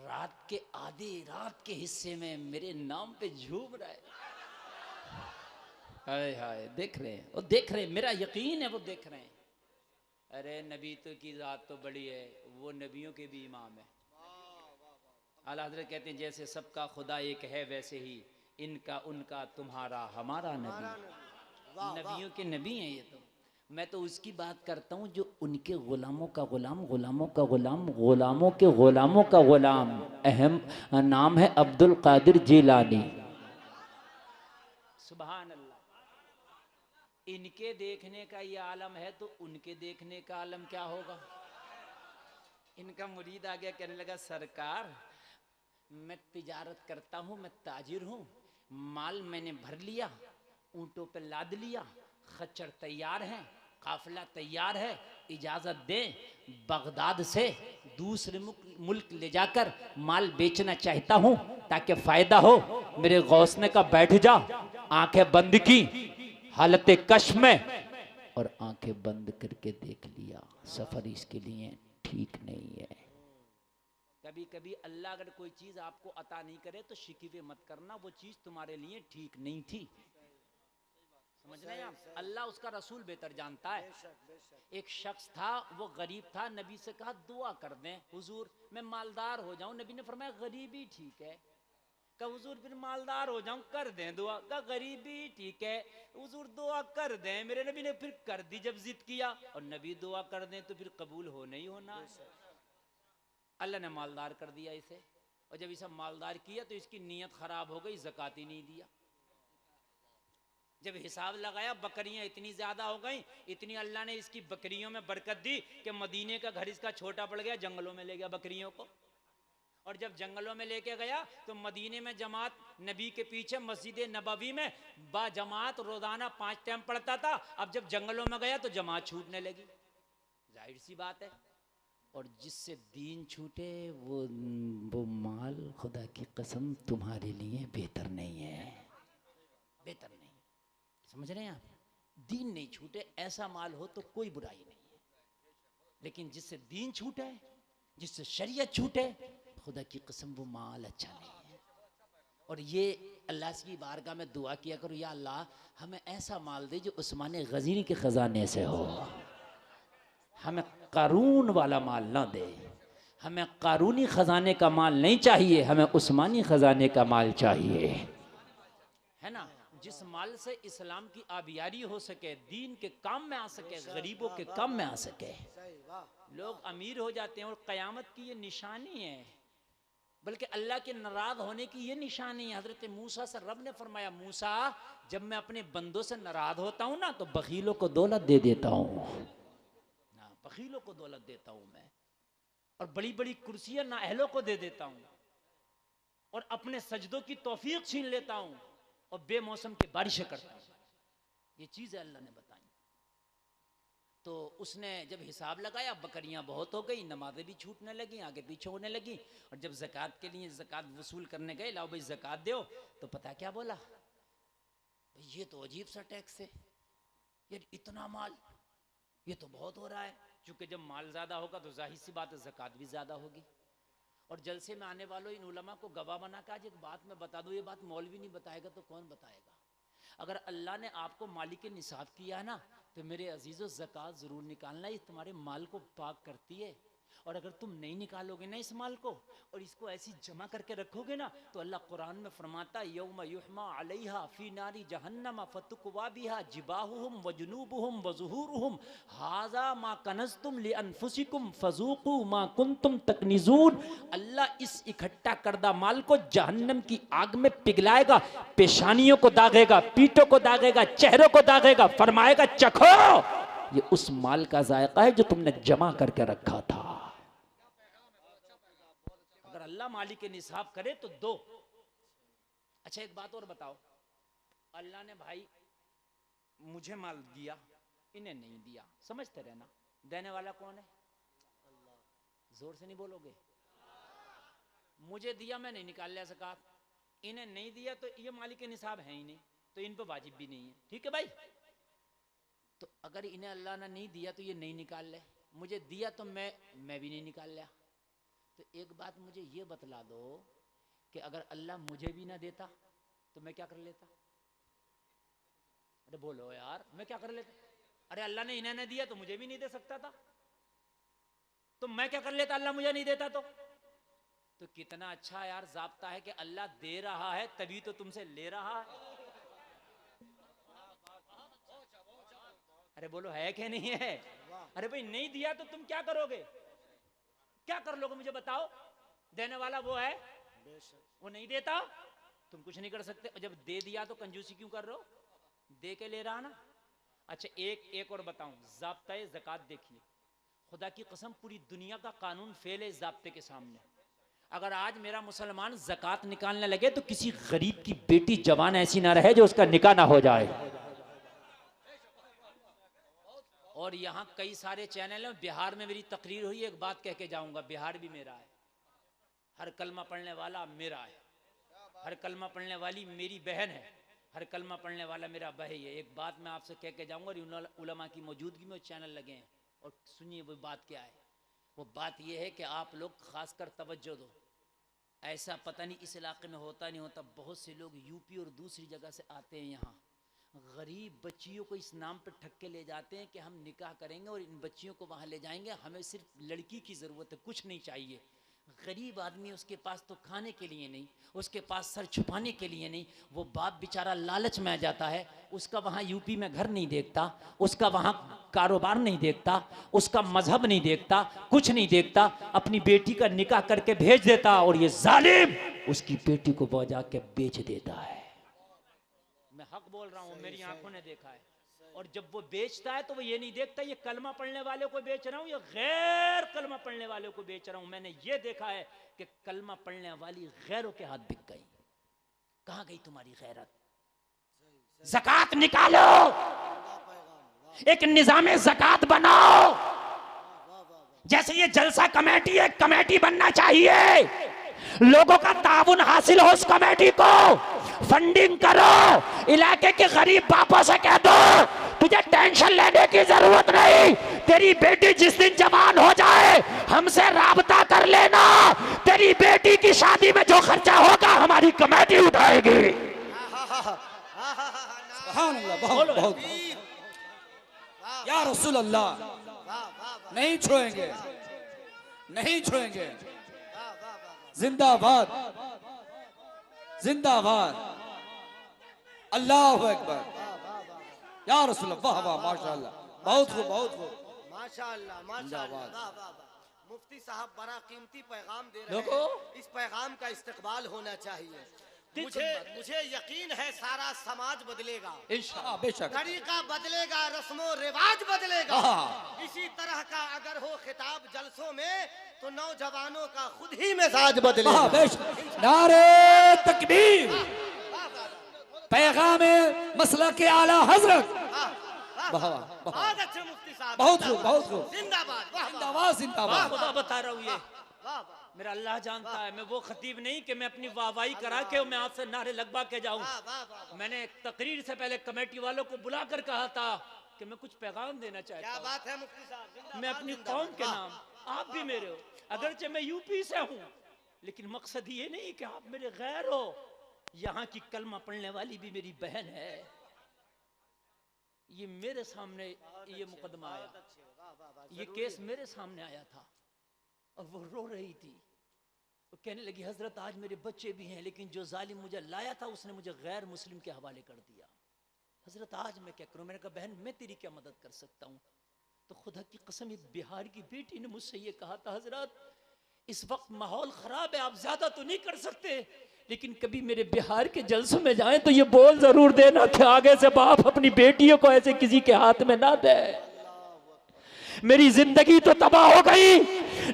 रात के आधी रात के हिस्से में मेरे नाम पे झूम रहा है। हाय हाय, देख रहे हैं, वो देख रहे हैं, मेरा यकीन है वो देख रहे हैं। अरे नबी तो की जात तो बड़ी है, वो नबियों के भी इमाम है। आला हज़रत कहते हैं जैसे सबका खुदा एक है वैसे ही इनका उनका तुम्हारा हमारा नबी। नबियों के नबी हैं ये तो। मैं तो उसकी बात करता हूँ जो उनके गुलामों का गुलाम, गुलामों का गुलाम, गुलामों के गुलामों का गुलाम। अहम नाम है अब्दुल कादिर जिलानी। सुभान अल्लाह। इनके देखने का ये आलम है तो उनके देखने का आलम क्या होगा? इनका मुरीद आ गया, कहने लगा सरकार मैं तिजारत करता हूँ, मैं ताजिर हूँ, माल मैंने भर लिया, ऊंटों पे लाद लिया, खच्चर तैयार हैं, काफिला तैयार है, इजाजत दे बगदाद से दूसरे मुल्क ले जाकर माल बेचना चाहता हूँ ताकि फायदा हो। मेरे गौस ने कहा बैठ जा। आंखें बंद की हालत कश में और आंखें बंद करके देख लिया सफर इसके लिए ठीक नहीं है। कभी कभी अल्लाह अगर कोई चीज आपको अता नहीं करे तो शिकवे मत करना, वो चीज तुम्हारे लिए ठीक नहीं थी। समझ रहे हैं आप? अल्लाह उसका रसूल बेहतर जानता है। एक शख्स था, वो गरीब था, नबी से कहा दुआ कर दें हुजूर मैं मालदार हो जाऊं। नबी ने फरमाया गरीबी ठीक है। कहा हुजूर फिर मालदार हो जाऊं, कर दें दुआ। कहा गरीबी ठीक है हुजूर दुआ कर दें। मेरे नबी ने फिर कर दी जब जिद किया, और नबी दुआ कर दें तो फिर कबूल हो नहीं होना। अल्लाह ने मालदार कर दिया इसे, और जब इसे मालदार किया तो इसकी नीयत खराब हो गई, ज़कात ही नहीं दिया। जब हिसाब लगाया बकरियां इतनी ज्यादा हो गई, इतनी अल्लाह ने इसकी बकरियों में बरकत दी कि मदीने का घर इसका छोटा पड़ गया, जंगलों में ले गया बकरियों को। और जब जंगलों में लेके गया तो मदीने में जमात नबी के पीछे मस्जिद नबवी में बा जमात रोजाना 5 टाइम पढ़ता था। अब जब जंगलों में गया तो जमात छूटने लगी, जाहिर सी बात है। और जिससे दीन छूटे वो माल खुदा की कसम तुम्हारे लिए बेहतर नहीं है, बेहतर नहीं। समझ रहे हैं आप? दीन नहीं छूटे ऐसा माल हो तो कोई बुराई नहीं है, लेकिन जिससे दीन छूटे, जिससे शरीयत छूटे, खुदा की कसम वो माल अच्छा नहीं है। और ये अल्लाह की बारगाह में दुआ किया करो, या अल्लाह हमें ऐसा माल दे जो उस्मान गज़नी के ख़जाने से हो, हमें कारून वाला माल ना दे, हमें कारूनी ख़जाने का माल नहीं चाहिए, हमें उस्मानी ख़जाने का माल चाहिए, है ना, जिस माल से इस्लाम की आबियारी हो सके, दीन के काम में आ सके, गरीबों के काम में आ सके। लोग अमीर हो जाते हैं और क़यामत की ये निशानी है, बल्कि अल्लाह के नाराज होने की ये निशानी है। हजरत मूसा से रब ने फरमाया, मूसा जब मैं अपने बंदों से नाराज होता हूँ ना तो बखीलों को दौलत दे देता हूँ ना, बखीलों को दौलत देता हूँ मैं, और बड़ी बड़ी कुर्सियां ना अहलों को दे देता हूँ, और अपने सजदों की तौफीक छीन लेता हूँ, और बेमौसम की बारिशें करता हूँ। ये चीज़ अल्लाह ने बताई। तो उसने जब हिसाब लगाया, बकरियां बहुत हो गई, नमाजें भी छूटने लगी, आगे पीछे होने लगी, और जब ज़कात के लिए ज़कात वसूल करने गए, लाओ भाई ज़कात दो, तो पता क्या बोला, भाई ये तो अजीब सा टैक्स है, ये इतना माल, ये तो बहुत हो रहा है। क्योंकि जब माल ज़्यादा होगा तो जाहिर सी बात है ज़कात भी ज़्यादा होगी। और जलसे में आने वालों इन उलमा को गवाह बना के आज एक बात मैं बता दूं, ये बात मौलवी नहीं बताएगा तो कौन बताएगा। अगर अल्लाह ने आपको माली के निसाब किया है ना, तो मेरे अजीज़ों ज़कात ज़रूर निकालना, ये तुम्हारे माल को पाक करती है। और अगर तुम नहीं निकालोगे ना इस माल को और इसको ऐसी जमा करके रखोगे ना, तो अल्लाह कुरान में फरमाता है, यौम युहमा अलैहा फी नारी जहन्नम फतुक्वा बिहा जिबाहुहुम व जुनूबुहुम व ज़ुहूरुहुम हाज़ा मा कनज़्तुम लिअन्फुसिकुम फज़ूक़ू मा कुंतुम तकनिज़ून। अल्लाह इस इकट्ठा करदा माल को जहन्नम की आग में पिघलाएगा, पेशानियों को दागेगा, पीठों को दागेगा, चेहरों को दागेगा, फरमाएगा चखो, ये उस माल का जायका है जो तुमने जमा करके रखा था। अल्लाह मालिक के निसाब करे तो दो। अच्छा एक बात और बताओ, अल्लाह ने भाई मुझे माल दिया, इन्हें नहीं दिया, समझते रहना, देने वाला कौन है? जोर से नहीं बोलोगे? मुझे दिया, मैं नहीं निकाल लिया ज़कात, इन्हें नहीं दिया तो ये मालिक के निसाब है ही नहीं, तो इन पर वाजिब भी नहीं है। ठीक है भाई, तो अगर इन्हें अल्लाह ने नहीं दिया तो ये नहीं निकाल ले, मुझे दिया तो मैं भी नहीं निकाल लिया। तो एक बात मुझे ये बतला दो कि अगर अल्लाह मुझे भी ना देता तो मैं क्या कर लेता? अरे बोलो यार, मैं क्या कर लेता? अरे अल्लाह ने इन्हें नहीं दिया तो मुझे भी नहीं दे सकता था, तो मैं क्या कर लेता अल्लाह मुझे नहीं देता तो कितना अच्छा यार ज़ाब्ता है कि अल्लाह दे रहा है तभी तो तुमसे ले रहा है। अरे बोलो है कि नहीं है? अरे भाई नहीं दिया तो तुम क्या करोगे, क्या कर लोगे मुझे बताओ? देने वाला वो है, वो नहीं देता तुम कुछ नहीं कर सकते। जब दे दिया तो कंजूसी क्यों कर रहे हो? दे के ले रहा ना। अच्छा एक और बताऊं, ज़ाब्ता ज़कात देखिए, खुदा की कसम पूरी दुनिया का कानून फेल है इस ज़ाब्ते के सामने। अगर आज मेरा मुसलमान ज़कात निकालने लगे तो किसी गरीब की बेटी जवान ऐसी ना रहे जो उसका निकाह ना हो जाए। और यहाँ कई सारे चैनल हैं, बिहार में मेरी तकरीर हुई, एक बात कह के जाऊंगा, बिहार भी मेरा है, हर कलमा पढ़ने वाला मेरा है, हर कलमा पढ़ने वाली मेरी बहन है, हर कलमा पढ़ने वाला मेरा भाई है। एक बात मैं आपसे कह के जाऊंगा, और उलमा की मौजूदगी में चैनल लगे हैं, और सुनिए वो बात क्या है। वो बात ये है कि आप लोग खासकर तवज्जो दो, ऐसा पता नहीं इस इलाके में होता नहीं होता, बहुत से लोग यूपी और दूसरी जगह से आते हैं यहाँ, गरीब बच्चियों को इस नाम पर ठग के ले जाते हैं कि हम निकाह करेंगे और इन बच्चियों को वहाँ ले जाएंगे, हमें सिर्फ लड़की की ज़रूरत है, कुछ नहीं चाहिए। गरीब आदमी, उसके पास तो खाने के लिए नहीं, उसके पास सर छुपाने के लिए नहीं, वो बाप बेचारा लालच में आ जाता है, उसका वहाँ यूपी में घर नहीं देखता, उसका वहाँ कारोबार नहीं देखता, उसका मजहब नहीं देखता, कुछ नहीं देखता, अपनी बेटी का निकाह करके भेज देता, और ये जालिम उसकी बेटी को बजा के बेच देता है। मैं हक बोल रहा हूँ, मेरी आंखों ने देखा है। और जब वो बेचता है तो वो ये नहीं देखता ये कलमा पढ़ने वाले को बेच रहा हूँ या गैर कलमा पढ़ने वाले को बेच रहा हूँ। मैंने ये देखा है कि कलमा पढ़ने वाली गैरों के हाथ बिक गई। कहाँ गई तुम्हारी गैरत? ज़कात निकालो, एक निज़ाम ज़कात बनाओ। जैसे ये जलसा कमेटी है, कमेटी बनना चाहिए, लोगों का ताउन हासिल हो, उस कमेटी को फंडिंग करो, इलाके के गरीब बापों से कह दो तुझे टेंशन लेने की जरूरत नहीं, तेरी बेटी जिस दिन जवान हो जाए हमसे राबता कर लेना, तेरी बेटी की शादी में जो खर्चा होगा हमारी कमेटी उठाएगी। सुभान अल्लाह, बहुत बहुत या रसूल अल्लाह, नहीं छोड़ेंगे, नहीं छोड़ेंगे। जिंदाबाद, जिंदाबाद, अल्लाह अकबर, या रसूल अल्लाह, वाह वाह, माशाअल्लाह, बहुत खूब, बहुत खूब, माशाअल्लाह माशाअल्लाह, जिंदाबाद। वाह वाह वाह। मुफ्ती साहब बड़ा कीमती पैगाम दे रहे देखो। हैं, इस पैगाम का इस्तेमाल होना चाहिए। मुझे यकीन है सारा समाज बदलेगा, हाँ, बेशक, तरीका बदलेगा, रस्मो रिवाज बदलेगा। हाँ। इसी तरह का अगर हो खिताब जलसों में तो नौजवानों का खुद ही मिजाज बदलेगा। हाँ, बेशक। नारे तकबीर, पैगाम मसला के आला हजरत, वाह वाह, बहुत अच्छे मुफ्ती साहब, बहुत खूब, बहुत खूब, जिंदाबाद, वाह वाह, जिंदाबाद, जिंदाबाद। खुदा बता रहा हूँ ये वाह वाह, मेरा अल्लाह जानता है। मैं वो खतीब नहीं कि मैं अपनी वाहवाही करा के मैं आपसे नारे लगवा के जाऊं। वाह वाह वाह। मैंने तकरीर से पहले कमेटी वालों को बुलाकर कहा था कि मैं कुछ पैगाम देना क्या चाहता हूं। बात है मुफ्ती साहब, जिंदाबाद, मैं अपनी जिंदाबाद, कौम के वाह। नाम, आप भी मेरे हो, अगरचे मैं यूपी से हूं, लेकिन मकसद ये नहीं कि आप मेरे गैर हो। यहाँ की कलमा पढ़ने वाली भी मेरी बहन है। ये मेरे सामने ये मुकदमा आया, ये केस मेरे सामने आया था और वो रो रही थी। वो कहने लगी हजरत आज मेरे बच्चे भी हैं, लेकिन जो जालिम मुझे लाया था उसने मुझे गैर मुस्लिम के हवाले कर दिया। हजरत आज मैं क्या करूं? मैंने कहा बहन मैं तेरी क्या मदद कर सकता हूं? तो खुदा की कसम एक बिहार की बेटी ने मुझसे ये कहा था हजरत इस वक्त माहौल खराब है, आप ज्यादा तो नहीं कर सकते, लेकिन कभी मेरे बिहार के जलसों में जाएं तो ये बोल जरूर देना कि आगे से बाप अपनी बेटियों को ऐसे किसी के हाथ में ना दे। मेरी जिंदगी तो तबाह हो गई,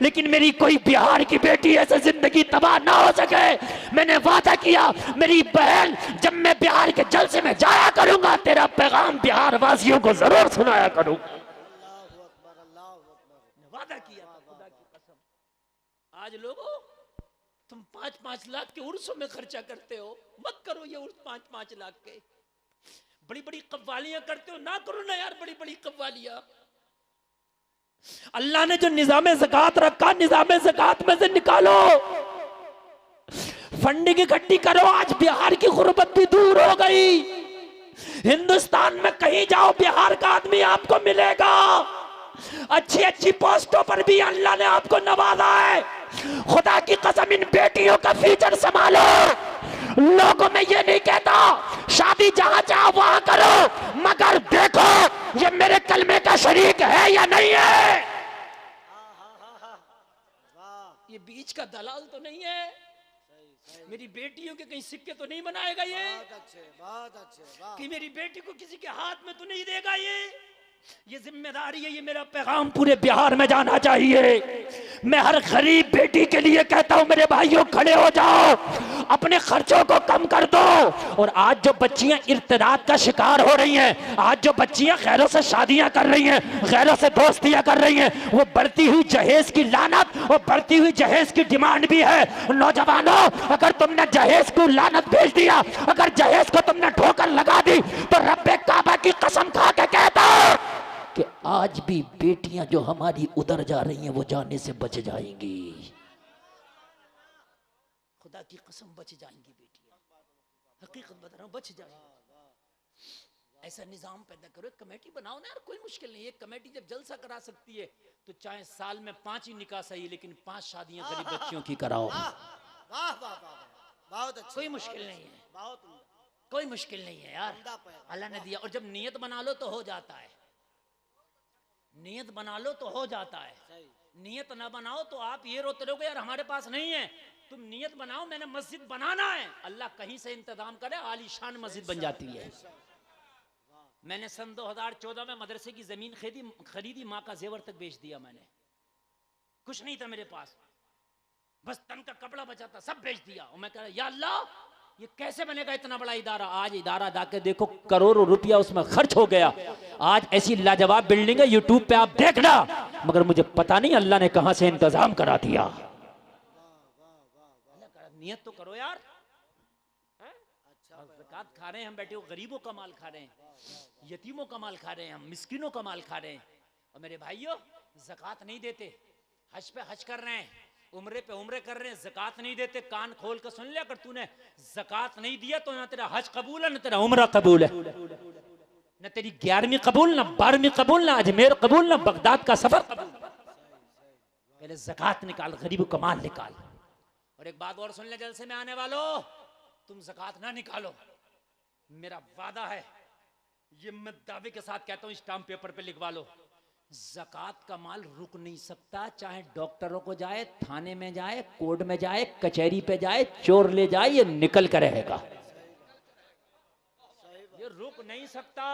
लेकिन मेरी कोई बिहार की बेटी ऐसे जिंदगी तबाह ना हो सके। मैंने वादा किया मेरी बहन जब मैं बिहार के जलसे में जाया करूंगा तेरा पैगाम बिहार वासियों को जरूर सुनाया करूंगा। वादा किया था खुदा की कसम। आज लोगों तुम 5-5 लाख के उर्सों में खर्चा करते हो, मत करो ये उर्स 5-5 लाख के। बड़ी बड़ी कव्वालियां करते हो, ना करो ना यार बड़ी बड़ी कव्वालियां। अल्लाह ने जो निजाम ज़कात रखा निजाम ज़कात में से निकालो, फंडिंग इकट्ठी करो। आज बिहार की गुर्बत भी दूर हो गई। हिंदुस्तान में कहीं जाओ बिहार का आदमी आपको मिलेगा। अच्छी अच्छी पोस्टों पर भी अल्लाह ने आपको नवाजा है। खुदा की कसम इन बेटियों का फ्यूचर संभालो। लोगों में ये नहीं कहता शादी जहां चाहो वहां करो, मगर देखो ये मेरे कलमे का शरीक है या नहीं है। ये बीच का दलाल तो नहीं है। मेरी बेटियों के कहीं सिक्के तो नहीं बनाएगा ये। बहुत अच्छे, वाह। कि मेरी बेटी को किसी के हाथ में तो नहीं देगा ये जिम्मेदारी है। ये मेरा पैगाम पूरे बिहार में जाना चाहिए। मैं हर गरीब बेटी के लिए कहता हूं मेरे भाइयों खड़े हो जाओ, अपने खर्चों को कम कर दो। और आज जो बच्चियां इर्तिदाद का शिकार हो रही हैं, आज जो बच्चियां गैरों से शादियां कर रही हैं, गैरों से दोस्तियां कर रही हैं, वो बढ़ती हुई जहेज की लानत और बढ़ती हुई जहेज की डिमांड भी है। नौजवानों अगर तुमने जहेज को लानत भेज दिया, अगर जहेज को तुमने ठोकर लगा दी, तो रब्बे काबा की कसम खा के कहता कि आज भी बेटियां जो हमारी उधर जा रही हैं वो जाने से बच जाएंगी। खुदा की कसम बच जाएंगी बेटियां, हकीकत बता रहा हूं बच जाएंगी। ऐसा निजाम पैदा करो, एक कमेटी बनाओ ना यार, कोई मुश्किल नहीं है। एक कमेटी जब जलसा करा सकती है तो चाहे साल में 5 ही निकाह सही, लेकिन 5 शादियां गरीब बच्चियों की कराओ। वाह वाह वाह वाह, बहुत अच्छा, कोई मुश्किल नहीं है, बहुत उम्दा, कोई मुश्किल नहीं है यार, उम्दा पैगाम। अल्लाह ने दिया। और जब नियत बना लो तो हो जाता है, नियत बना लो तो हो जाता है। नियत ना बनाओ तो आप ये रोते रहोगे यार हमारे पास नहीं है। तुम नियत बनाओ मैंने मस्जिद बनाना है, अल्लाह कहीं से इंतजाम करे, आलीशान मस्जिद बन जाती है। मैंने सन 2014 में मदरसे की जमीन खरीदी, माँ का जेवर तक बेच दिया मैंने। कुछ नहीं था मेरे पास, बस तन का कपड़ा बचा था, सब बेच दिया। और मैं कह रहा या अल्लाह ये कैसे बनेगा इतना बड़ा इदारा। आज इदारा जाके देखो करोड़ों रुपया उसमें खर्च हो गया। आज ऐसी लाजवाब बिल्डिंग है, यूट्यूब पे आप देखना, मगर मुझे पता नहीं अल्लाह ने कहां से इंतजाम करा दिया। नियत तो करो यार। ज़कात खा रहे हैं हम बैठे हो, गरीबों का माल खा रहे हैं, यतीमों का माल खा रहे हैं, हम मिस्किनों का माल खा रहे हैं। और मेरे भाइयों ज़कात नहीं देते, हज पे हज कर रहे हैं, उम्रे पे उम्रे कर रहे हैं, ज़कात नहीं देते। कान खोल कर सुन लिया, अगर तूने ज़कात नहीं दिया तो ना तेरा हज कबूल है, ना तेरा उम्रा कबूल है, ना तेरी 11वीं कबूल, ना 12वीं कबूल, ना अजमेर कबूल, ना बगदाद का सफर कबूल। पहले ज़कात निकाल, गरीब कमाल निकाल। और एक बात और सुन ले जलसे में आने वालों, तुम ज़कात ना निकालो, मेरा वादा है, ये मैं दावे के साथ कहता हूं, स्टाम्प पेपर पे लिखवा लो, ज़कात का माल रुक नहीं सकता। चाहे डॉक्टरों को जाए, थाने में जाए, कोर्ट में जाए, कचहरी पे जाए, चोर ले जाए, ये निकल कर रहेगा, ये रुक नहीं सकता,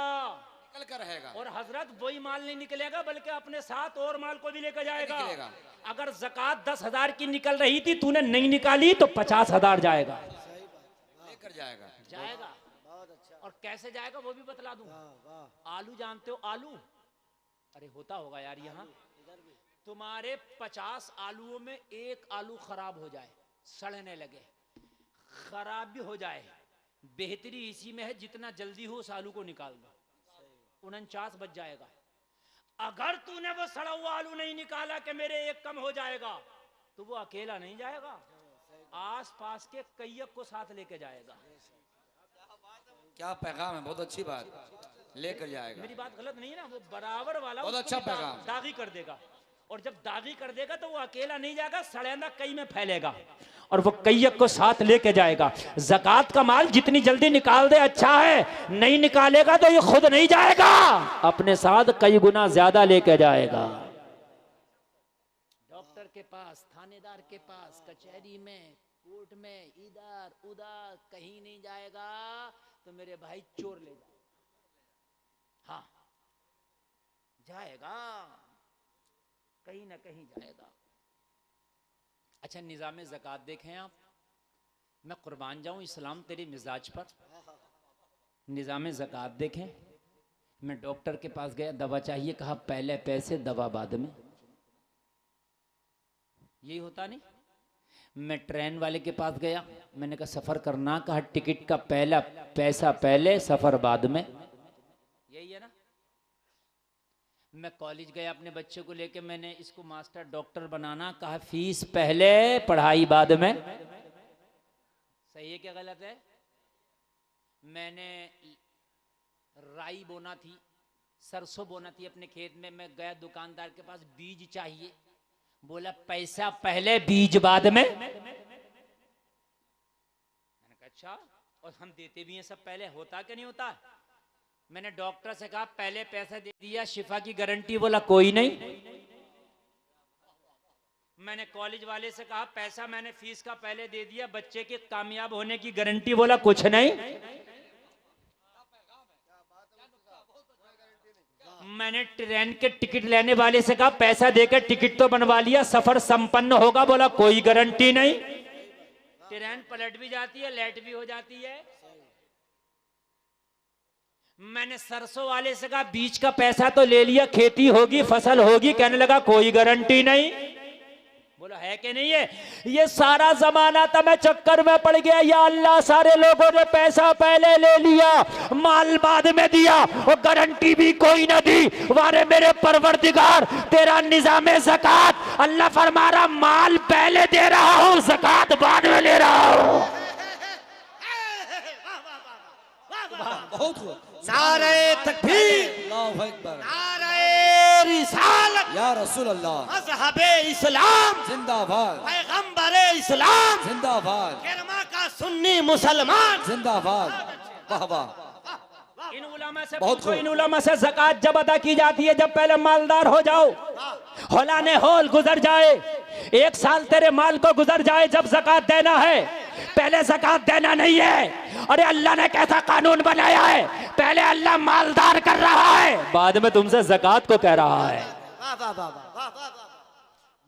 निकल कर रहेगा। और हजरत वही माल नहीं निकलेगा बल्कि अपने साथ और माल को भी लेकर जाएगा। निकलेगा। अगर ज़कात 10,000 की निकल रही थी, तूने नहीं निकाली तो 50,000 जाएगा, लेकर जाएगा। जाएगा। और कैसे जाएगा वो भी बतला दूं। आलू जानते हो? आलू, अरे होता होगा यार यहाँ, तुम्हारे 50 आलूओं में एक आलू खराब हो जाए, सड़ने लगे, खराब भी हो जाए, बेहतरी इसी में है जितना जल्दी हो उस आलू को निकाल दो, 49 बच जाएगा। अगर तूने वो सड़ा हुआ आलू नहीं निकाला कि मेरे एक कम हो जाएगा, तो वो अकेला नहीं जाएगा, आस पास के कईयक को साथ लेके जाएगा। क्या पैगाम है, बहुत अच्छी बात, लेकर जाएगा। मेरी बात गलत नहीं है ना, वो बराबर वाला बहुत उसको अच्छा भी पैगाम। दागी कर देगा, और जब दागी कर देगा तो वो अकेला नहीं जाएगा, सड़ेंदा कई में फैलेगा, और वो कईयक को साथ लेके जाएगा। ज़कात का माल जितनी जल्दी निकाल दे अच्छा है, नहीं निकालेगा तो ये खुद नहीं जाएगा, अपने साथ कई गुना ज्यादा लेके जाएगा। डॉक्टर के पास, थानेदार के पास, कचहरी में, कोर्ट में, इधर उधर कहीं नहीं जाएगा, तो मेरे भाई चोर ले जाएगा। हाँ जाएगा, कहीं ना कहीं जाएगा। अच्छा, निज़ाम ज़कात देखें आप, मैं कुर्बान जाऊं इस्लाम तेरे मिजाज पर। निज़ाम ज़कात देखें, मैं डॉक्टर के पास गया, दवा चाहिए, कहा पहले पैसे दवा बाद में, यही होता नहीं। मैं ट्रेन वाले के पास गया, मैंने कहा सफ़र करना, कहा टिकट का पहला पैसा पहले, सफ़र बाद में, यही है ना। मैं कॉलेज गया अपने बच्चे को लेके, मैंने इसको मास्टर डॉक्टर बनाना, कहा फीस पहले पढ़ाई बाद में, सही है क्या गलत है? मैंने राई बोना थी, सरसों बोना थी अपने खेत में, मैं गया दुकानदार के पास, बीज चाहिए, बोला पैसा पहले बीज बाद में। मैंने कहा अच्छा, और हम देते भी हैं सब पहले, होता क्या नहीं होता? मैंने डॉक्टर से कहा पहले पैसा दे दिया, शिफा की गारंटी, बोला कोई नहीं। मैंने कॉलेज वाले से कहा पैसा मैंने फीस का पहले दे दिया, बच्चे के कामयाब होने की गारंटी, बोला कुछ नहीं। मैंने ट्रेन के टिकट लेने वाले से कहा पैसा देकर टिकट तो बनवा लिया, सफर संपन्न होगा, बोला कोई गारंटी नहीं। ट्रेन पलट भी जाती है, लेट भी हो जाती है। मैंने सरसों वाले से कहा बीज का पैसा तो ले लिया, खेती होगी, फसल होगी, कहने लगा कोई गारंटी नहीं। बोला है कि नहीं है? ये सारा जमाना था, मैं चक्कर में पड़ गया, या अल्लाह सारे लोगों ने पैसा पहले ले लिया, माल बाद में दिया, और गारंटी भी कोई न दी। वारे मेरे परवरदिगार, तेरा निजामे ज़कात, अल्लाह फरमा रहा माल पहले दे रहा हूं, ज़कात बाद में ले रहा हूं। बहुत खूब। नारे तकबीर, अल्लाहु अकबर, नारे रिसालत, या रसूल अल्लाह, मज़हबे इस्लाम जिंदाबाद, पैगंबरे इस्लाम, जिंदाबाद, किरमा का सुन्नी मुसलमान जिंदाबाद, वाह वाह। इन उलमा से बहुत पूछो, खूब। इन उलमा से ज़कात जब अदा की जाती है, जब पहले मालदार हो जाओ, हौलाने हौल गुजर जाए, 1 साल तेरे माल को गुजर जाए, जब ज़कात देना है, पहले ज़कात देना नहीं है। अरे अल्लाह ने कैसा कानून बनाया है, पहले अल्लाह मालदार कर रहा है, बाद में तुमसे ज़कात को कह रहा है। वाह वाह वाह वाह वाह वाह,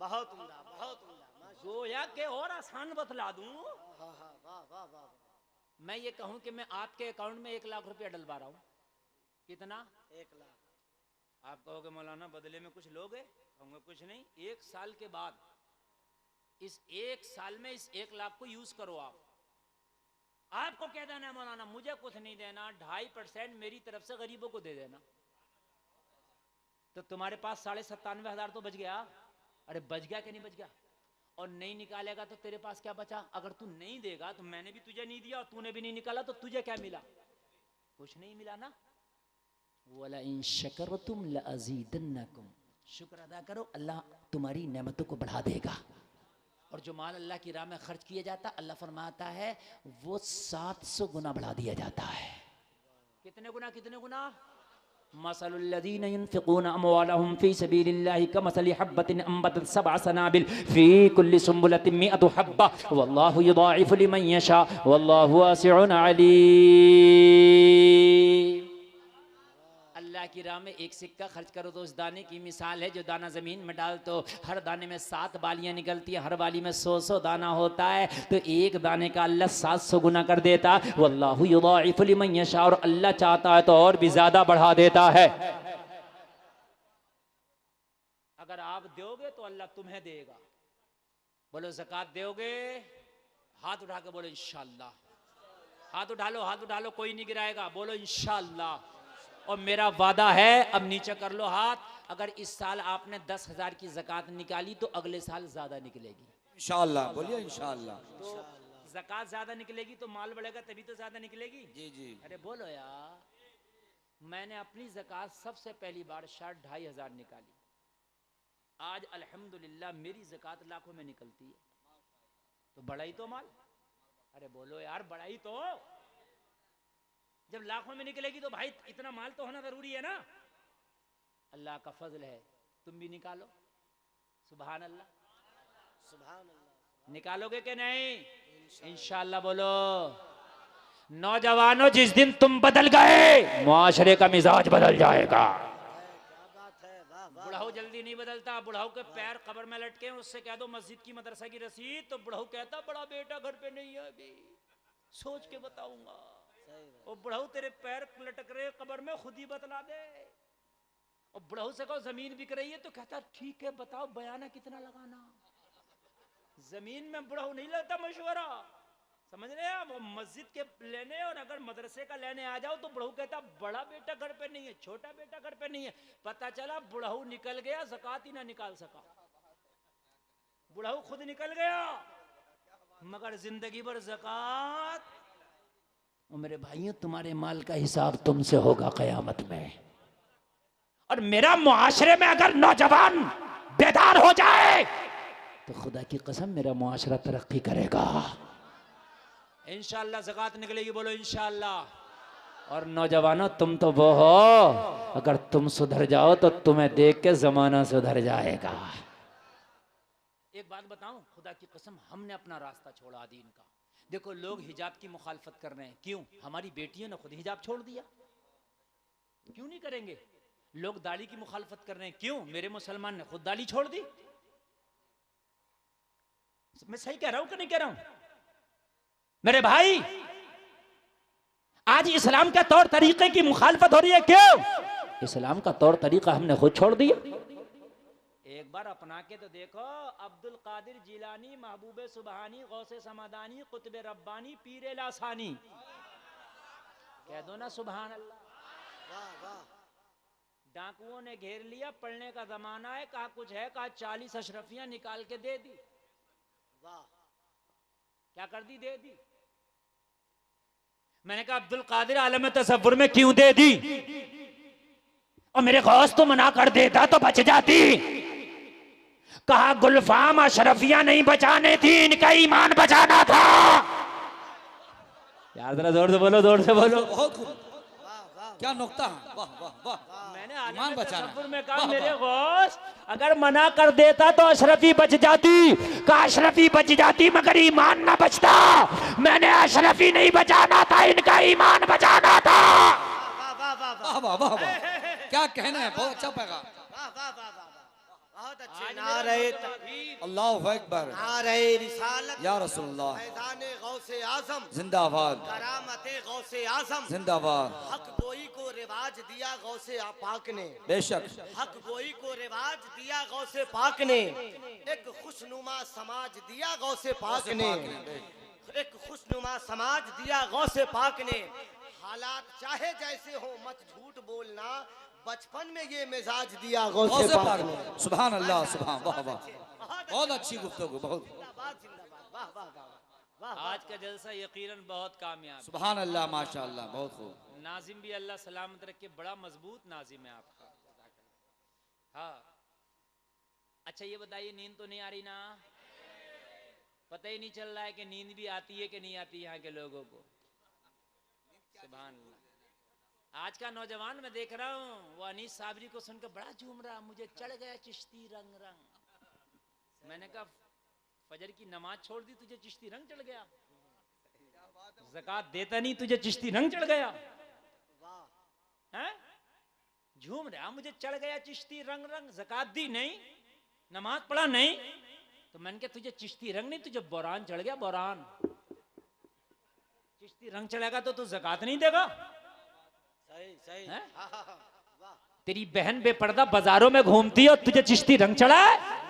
बहुत उम्दा, बहुत उम्दा। गोया के और आसान बतला दूं, मैं ये कहूं कि मैं आपके अकाउंट में 1 लाख रुपया डलवा रहा हूं, कितना? 1 लाख। आप कहोगे मौलाना बदले में कुछ लोगे, कहूंगा कुछ नहीं, 1 साल के बाद, इस 1 साल में इस 1 लाख को यूज करो। आपको कह देना है मौलाना मुझे कुछ नहीं देना, 2.5% मेरी तरफ से गरीबों को दे देना, तो तुम्हारे पास 97,500 तो बच गया। अरे बच गया कि नहीं बच गया? और नहीं निकालेगा तो तेरे पास क्या बचा? अगर तू नहीं देगा तो मैंने भी तुझे नहीं दिया और तूने भी नहीं निकाला तो तुझे क्या मिला? कुछ नहीं मिला ना। वला इन शकरतुम लअज़ीदन्नकुम, शुक्र अदा करो, अल्लाह तुम्हारी नेमतों को बढ़ा देगा। और जो माल अल्लाह की राह में खर्च किया जाता, अल्लाह फरमाता है वो 700 गुना बढ़ा दिया जाता है। कितने गुना? कितने गुना? मसलुल्लज़ीना युनफ़िक़ूना अमवालहुम फ़ी सबीलिल्लाहि कमसलि हब्बतिन अंबतत सबअ सनाबिल फ़ी कुल्लि सुंबुलतिन मिअतु हब्बा वल्लाहु युज़ाइफ़ु लिमन यशा वल्लाहु वासिउन अलीम। अल्लाह की राह में एक सिक्का खर्च करो तो उस दाने की मिसाल है जो दाना जमीन में डाल तो हर दाने में 7 बालियां निकलती है, हर बाली में 100 दाना होता है, तो एक दाने का अल्लाह 700 गुना कर देता। वल्लाहु युज़ाइफ़ु लिमन यशा, और अल्लाह चाहता है तो और भी ज्यादा बढ़ा देता है। अगर आप दोगे तो अल्लाह तुम्हें देगा। बोलो ज़कात दोगे? हाथ उठा के बोलो इंशाअल्लाह। हाथ उठा लो, हाथ उठा लो, कोई नहीं गिराएगा, बोलो इंशाअल्लाह। और मेरा वादा है, अब नीचे कर लो हाथ, अगर इस साल आपने 10,000 की ज़कात निकाली तो अगले साल ज्यादा निकलेगी इंशाअल्लाह। बोलिए इंशाअल्लाह। तो ज़कात ज्यादा निकलेगी तो माल बढ़ेगा, तभी तो ज्यादा निकलेगी। जी जी। अरे बोलो यार, मैंने अपनी ज़कात सबसे पहली बार 2,500 निकाली। आज अल्हम्दुलिल्लाह मेरी ज़कात लाखों में निकलती है, तो बढ़ाई तो माल। अरे बोलो यार, बढ़ाई तो। जब लाखों में निकलेगी तो भाई इतना माल तो होना जरूरी है ना। अल्लाह का फजल है, तुम भी निकालो। सुभान अल्लाह, सुभान अल्लाह। निकालोगे कि नहीं? इंशाअल्लाह बोलो। नौजवानों, जिस दिन तुम बदल गए मुआशरे का मिजाज बदल जाएगा। क्या बात है, वाह वाह। बुढ़ाऊ जल्दी नहीं बदलता। बुढ़ाऊ के पैर कब्र में लटके, उससे कह दो मस्जिद की मदरसा की रसीद, तो बुढ़ाऊ कहता बड़ा बेटा घर पे नहीं है, अभी सोच के बताऊंगा। और बुढ़ाऊ तेरे पैर लटक रहे कब्र में, खुद ही बतला दे। और बुढ़ाऊ से कहो जमीन बिक रही है, तो कहता ठीक है बताओ बयाना कितना लगाना। जमीन में बुढ़ाऊ नहीं लगता मशवरा, समझ रहे हैं? वो मस्जिद के लेने और अगर मदरसे का लेने आ जाओ तो बुढ़ाऊ कहता बड़ा बेटा घर पे नहीं है, छोटा बेटा घर पे नहीं है। पता चला बुढ़ाऊ निकल गया, ज़कात ही ना निकाल सका। बुढ़ाऊ खुद निकल गया, मगर जिंदगी भर ज़कात। और मेरे भाइयों, तुम्हारे माल का हिसाब तुमसे होगा क़यामत में। और मेरा मुआशरे में अगर नौजवान बेदार हो जाए तो खुदा की कसम मेरा मुआशरा तरक्की करेगा। इंशाअल्लाह ज़कात निकलेगी, बोलो इंशाअल्लाह। और नौजवानों, तुम तो वो हो, अगर तुम सुधर जाओ तो तुम्हें देख के जमाना सुधर जाएगा। एक बात बताऊं, खुदा की कसम, हमने अपना रास्ता छोड़ा दीन का। देखो लोग हिजाब की मुखालफत कर रहे हैं, क्यों? हमारी बेटियों ने खुद हिजाब छोड़ दिया, क्यों नहीं करेंगे? लोग दाढ़ी की मुखालफत कर रहे हैं, क्यों? मेरे मुसलमान ने खुद दाढ़ी छोड़ दी। मैं सही कह रहा हूं कि नहीं कह रहा हूं? मेरे भाई, आज इस्लाम के तौर तरीके की मुखालफत हो रही है, क्यों? इस्लाम का तौर तरीका हमने खुद छोड़ दिया। एक बार अपना के तो देखो, अब्दुल कादिर जिलानी, महबूबे सुबहानी, गौसे समादानी, कुतुबे रब्बानी, पीरे लासानी, कह दो ना सुभान अल्लाह। वाह वाह। डाकुओं ने घेर लिया, पढ़ने का जमाना है, कहा कुछ है, कहा 40 अशरफियां निकाल के दे दी। वाह। क्या कर दी? दे दी। मैंने कहा अब्दुल कादिर आलम तसव्वुर में क्यों दे दी? और मेरे गौस तो मना कर देता तो बच जाती। कहा गुलफाम अशरफियां नहीं बचाने थी, इनका ईमान बचाना था। यार जरा जोर से बोलो, जोर से बोलो। बहुत खूब, क्या नुक्ता है, वाह वाह वाह। मैंने ईमान बचाना। तसव्वुर में कहा मेरे गौस अगर मना कर देता तो अशरफी बच जाती। कहा अशरफी बच जाती मगर ईमान ना बचता। मैंने अशरफी नहीं बचाना था, इनका ईमान बचाना था। वाह वाह वाह वाह। वाह वाह वाह, क्या कहना है, बहुत अच्छा पैगाम। वाह वाह वाह वाह, बहुत अच्छे। नारे तकबीर, अल्लाहु अकबर, नारे रिसालत, या रसूलुल्लाह, फैज़ाने गौसे आज़म जिंदाबाद, करामते गौसे आज़म, जिंदाबाद। हक गोई को रिवाज दिया गौसे पाक ने, बेशक हक गोई को रिवाज दिया गौसे पाक ने, एक खुशनुमा समाज दिया गौसे पाक ने, एक खुशनुमा समाज दिया गौसे पाक ने। हालात चाहे जैसे हो मत झूठ बोलना, बचपन में ये मिजाज दिया गौसे गौसे पाक पाक ने। ने। सुभान अल्लाह, सुभान, वाह वाह, बहुत अच्छी गुफ्तगू, बहुत। जिंदाबाद जिंदाबाद, वाह वाह वाह वाह वाह। आज का जलसा यकीनन बहुत कामयाब है। सुभान अल्लाह, माशाअल्लाह, बहुत खूब। नाजिम भी अल्लाह सलामत रखे, बड़ा मजबूत नाजिम है आपका। हाँ, अच्छा ये बताइए, नींद तो नहीं आ रही ना? पता ही नहीं चल रहा है कि नींद भी आती है कि नहीं आती यहाँ के लोगों को। सुभान अल्लाह। आज का नौजवान मैं देख रहा हूँ, वो अनीस साबरी को सुनकर बड़ा झूम रहा, मुझे चढ़ गया चिश्ती रंग रंग। मैंने कहा फजर की नमाज छोड़ दी, तुझे चिश्ती रंग चढ़ गया? ज़कात देता नहीं, तुझे चिश्ती रंग चढ़ गया? हैं? झूम रहा, मुझे चढ़ गया चिश्ती रंग रंग। ज़कात दी नहीं, नमाज पढ़ा नहीं, तो मैंने कहा तुझे चिश्ती रंग नहीं, तुझे बोरान चढ़ गया, बोरान। चिश्ती रंग चढ़ेगा तो तू ज़कात नहीं देगा? सही सही। हैं? हाँ, हाँ, हाँ, वाह। तेरी बहन बेपर्दा बाजारों में घूमती है और तुझे चिश्ती रंग चढ़ा है?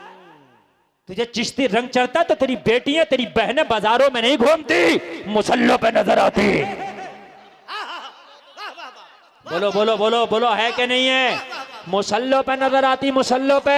तुझे चिश्ती रंग चढ़ता तो तेरी बेटियां, तेरी बहनें बाजारों में नहीं घूमती, मुसल्लों पे नजर आती। बोलो बोलो बोलो बोलो, है कि नहीं है? मुसल्लों पे नजर आती, मुसल्लों पे।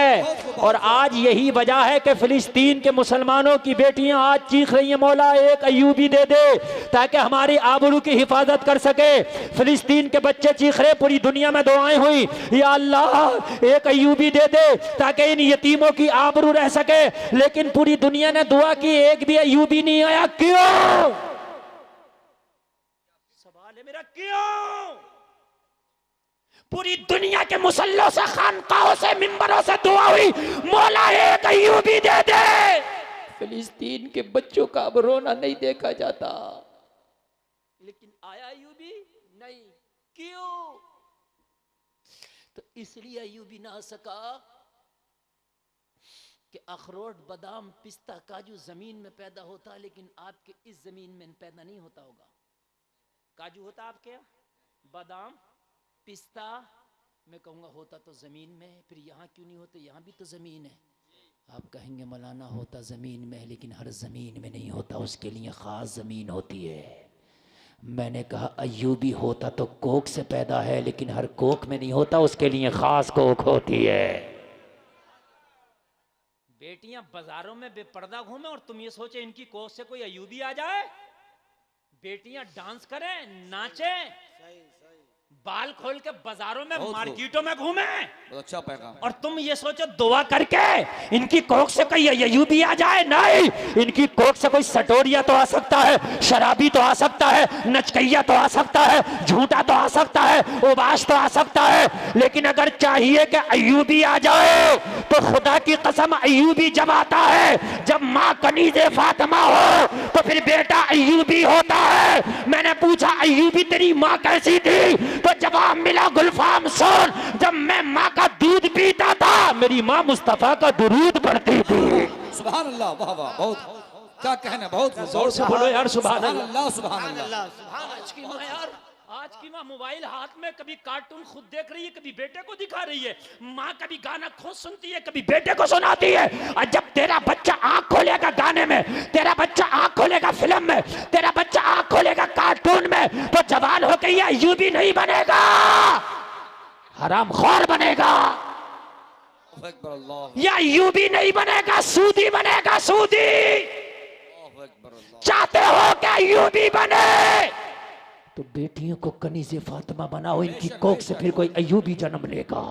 और आज यही वजह है कि फिलिस्तीन के मुसलमानों की बेटियां आज चीख रही हैं, मौला एक अय्यूबी दे दे ताकि हमारी आबरू की हिफाजत कर सके। फिलिस्तीन के बच्चे चीख रहे, पूरी दुनिया में दुआएं हुई, या अल्लाह एक अय्यूबी दे दे ताकि इन यतीमों की आबरू रह सके। लेकिन पूरी दुनिया ने दुआ की, एक भी अय्यूबी नहीं आया। क्यों? सवाल है मेरा, क्यों? पूरी दुनिया के मुसल्लों से, खानकाहों से, मिंबरों से दुआ हुई, मौला एक अय्यूबी दे दे। फिलिस्तीन के बच्चों का अब रोना नहीं देखा जाता, लेकिन आया अय्यूबी नहीं। क्यों? तो इसलिए अय्यूबी ना आ सका कि अखरोट, बादाम, पिस्ता, काजू जमीन में पैदा होता, लेकिन आपके इस जमीन में पैदा नहीं होता होगा। काजू होता आपके यहाँ, बादाम, पिस्ता, मैं कहूँगा होता तो ज़मीन में, फिर यहाँ क्यों नहीं होते? यहाँ भी तो ज़मीन है। आप कहेंगे मौलाना होता ज़मीन में, लेकिन हर ज़मीन में नहीं होता, उसके लिए ख़ास ज़मीन होती है। मैंने कहा अय्यूबी होता तो कोक से पैदा है, लेकिन हर कोक में नहीं होता, उसके लिए ख़ास कोक होती है। बेटियां बाजारों में बेपर्दा घूमे और तुम ये सोचे इनकी कोख से कोई अय्यूबी आ जाए? बेटियां डांस करें, नाचें, बाल खोल के बाजारों में, मार्केटों में घूमे, अच्छा पैगाम। और तुम ये सोचो दुआ करके इनकी कोख से कोई अय्यूबी आ जाए? नहीं, इनकी कोख से कोई सटोरिया तो आ सकता है, शराबी तो आ सकता है, नचकैया तो आ सकता है, झूठा तो आ सकता है, उबाश तो आ सकता है, लेकिन अगर चाहिए कि अय्यूबी आ जाए तो खुदा की कसम अय्यूबी जब आता है, जब माँ कनीज़े फातिमा हो तो फिर बेटा अय्यूबी होता है। मैंने पूछा अय्यूबी तेरी माँ कैसी थी? तो जवाब मिला गुलफाम सुन, जब मैं माँ का दूध पीता था, मेरी माँ मुस्तफा का दुरूद पढ़ती थी। सुभान अल्लाह, वाह वाह, बहुत क्या कहना, बहुत जोर से बोलो यार, सुभान सुभान अल्लाह। अल्लाह, सुभान अल्लाह। आज की माँ यार, आज की माँ मोबाइल हाथ में, कभी कार्टून खुद देख रही है, कभी बेटे को दिखा रही है। माँ कभी गाना खुद सुनती है, कभी बेटे को सुनाती है। और जब तेरा बच्चा आंख खोलेगा गाने में, तेरा बच्चा आंख खोलेगा फिल्म में, तेरा बच्चा आंख खोलेगा कार्टून में, तो जवान होकर ये अय्यूबी नहीं बनेगा, हरामखोर बनेगा। अकबर अल्लाह, या अय्यूबी नहीं बनेगा, सूदी बनेगा, सूदी। अकबर अल्लाह। चाहते हो कि अय्यूबी बने तो बेटियों को कनीज़े फातिमा बनाओ, इनकी कोख से फिर कोई अय्यूबी जन्म लेगा।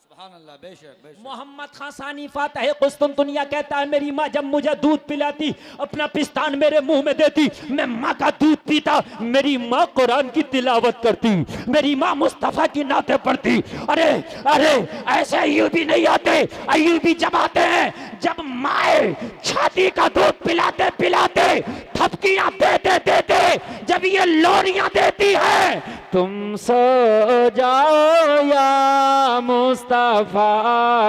सुभान अल्लाह, बेशक बेशक। मोहम्मद खान सानी फातह कुस्तुनतुनिया कहता है, मेरी माँ जब मुझे दूध पिलाती, अपना पिस्तान मेरे मुंह में देती, मैं माँ का दूध पीता, मेरी माँ कुरान की तिलावत करती, मेरी माँ मुस्तफा की नाते पढ़ती। अरे अरे, ऐसे अय्यूबी नहीं आते। अय्यूबी जब आते हैं जब माए छाती का दूध पिलाते पिलाते, थपकियां देते देते, जब ये लोरियां देती है, तुम सो जाओ या मुस्तफा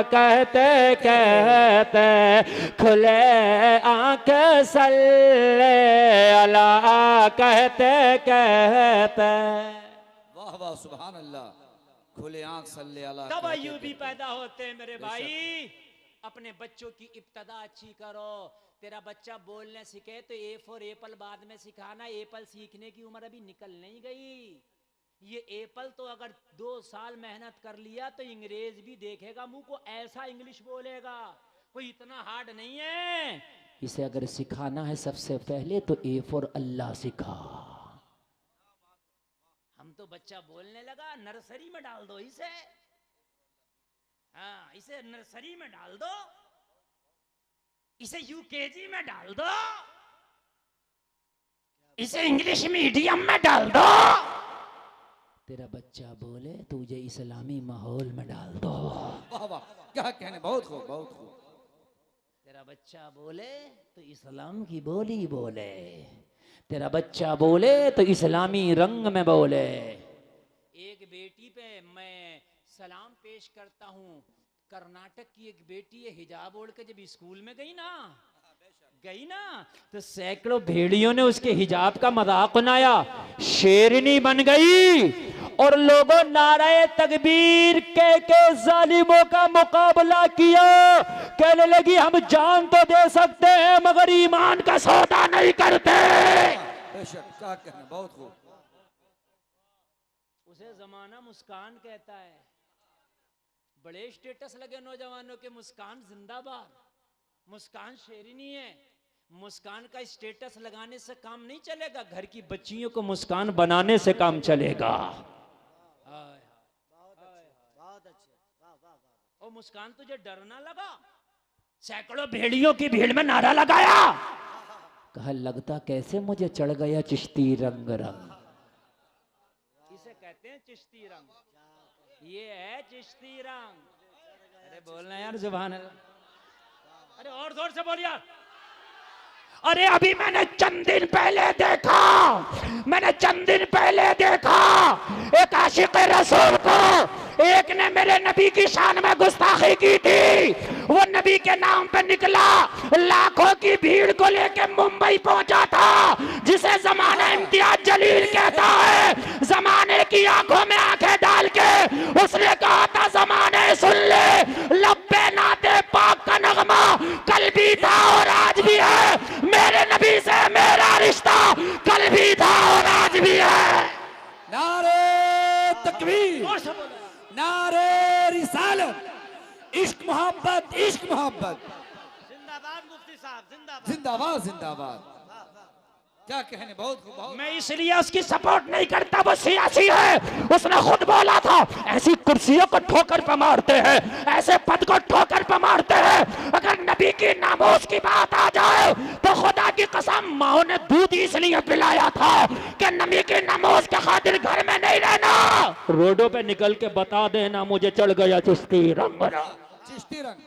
कहते कहते, खुले आंख सल्ले अला कहते कहते। वाह वाह, सुभान अल्लाह। खुले आंख सल्ले अला। तब अय्यूबी पैदा होते हैं मेरे भाई। अपने बच्चों की इब्तदा अच्छी करो। तेरा बच्चा बोलने सीखे तो ए फॉर एप्पल बाद में सिखाना, एप्पल सीखने की उम्र अभी निकल नहीं गई। ये एप्पल तो अगर 2 साल मेहनत कर लिया तो अंग्रेज भी देखेगा मुंह को, ऐसा इंग्लिश बोलेगा, कोई इतना हार्ड नहीं है। इसे अगर सिखाना है सबसे पहले तो ए फॉर अल्लाह सिखा। हम तो बच्चा बोलने लगा, नर्सरी में डाल दो इसे, हाँ इसे नर्सरी में डाल दो, इसे यूकेजी में डाल दो, इसे इंग्लिश मीडियम में डाल दो। तेरा बच्चा बोले तुझे इस्लामी माहौल में डाल दो। वाह वाह, क्या कहने, बहुत खूब बहुत खूब। तेरा बच्चा बोले तो इस्लाम की बोली बोले, तेरा बच्चा बोले तो इस्लामी रंग में बोले। एक बेटी पे मैं सलाम पेश करता हूँ। कर्नाटक की एक बेटी है, हिजाब ओढ़ के जब स्कूल में गई ना तो सैकड़ों भेड़ियों ने उसके हिजाब का मजाक बनाया, शेरनी बन गई और लोगों नाराए तकबीर कह के जालिमों का मुकाबला किया। कहने लगी हम जान तो दे सकते हैं मगर ईमान का सौदा नहीं करते। बेशक, क्या कहने, बहुत खूब। उसे जमाना मुस्कान कहता है। बड़े स्टेटस लगे नौजवानों के, मुस्कान जिंदाबाद, मुस्कान शेरनी है। मुस्कान का स्टेटस लगाने से काम नहीं चलेगा, घर की बच्चियों को मुस्कान बनाने से काम चलेगा। ओ मुस्कान तुझे डर ना लगा? सैकड़ों भेड़ियों की भीड़ में नारा लगाया, कहा लगता कैसे मुझे चढ़ गया चिश्ती रंग रंग। इसे कहते हैं चिश्ती रंग, ये है चिश्ती रंग। अरे बोलना यार जुबान अल्लाह, अरे और जोर से बोल यार। अरे अभी मैंने चंद दिन पहले देखा एक आशिक रसूल को, एक ने मेरे नबी की शान में गुस्ताखी की थी। वो नबी के नाम पे निकला, लाखों की भीड़ को लेके मुंबई पहुंचा था, जिसे जमाना इम्तियाज जलील कहता है। जमाने की आंखों में आंखें डाल के उसने कहा था जमाने सुन ले, लब्बे नाते पाक का नगमा कल भी था और आज भी है। मेरे नबी से मेरा रिश्ता कल भी था और आज भी है। नारे तकबीर, नारे रिसालत, इश्क मोहब्बत, इश्क मोहब्बत। जिंदाबाद मुफ्ती साहब, जिंदाबाद जिंदाबाद जिंदाबाद। क्या कहने, बहुत खूब बहुत। मैं इसलिए उसकी सपोर्ट नहीं करता, वो सियासी है। उसने खुद बोला था ऐसी कुर्सियों को ठोकर पे मारते हैं, ऐसे पद को ठोकर पे मारते हैं। अगर नबी की नामोस की बात आ जाए तो खुदा की कसम माओ ने दूध इसलिए पिलाया था कि नबी की नामोस के खातिर घर में नहीं रहना, रोडों पे निकल के बता देना मुझे चढ़ गया चिश्ती रंग। चिश्ती रंग,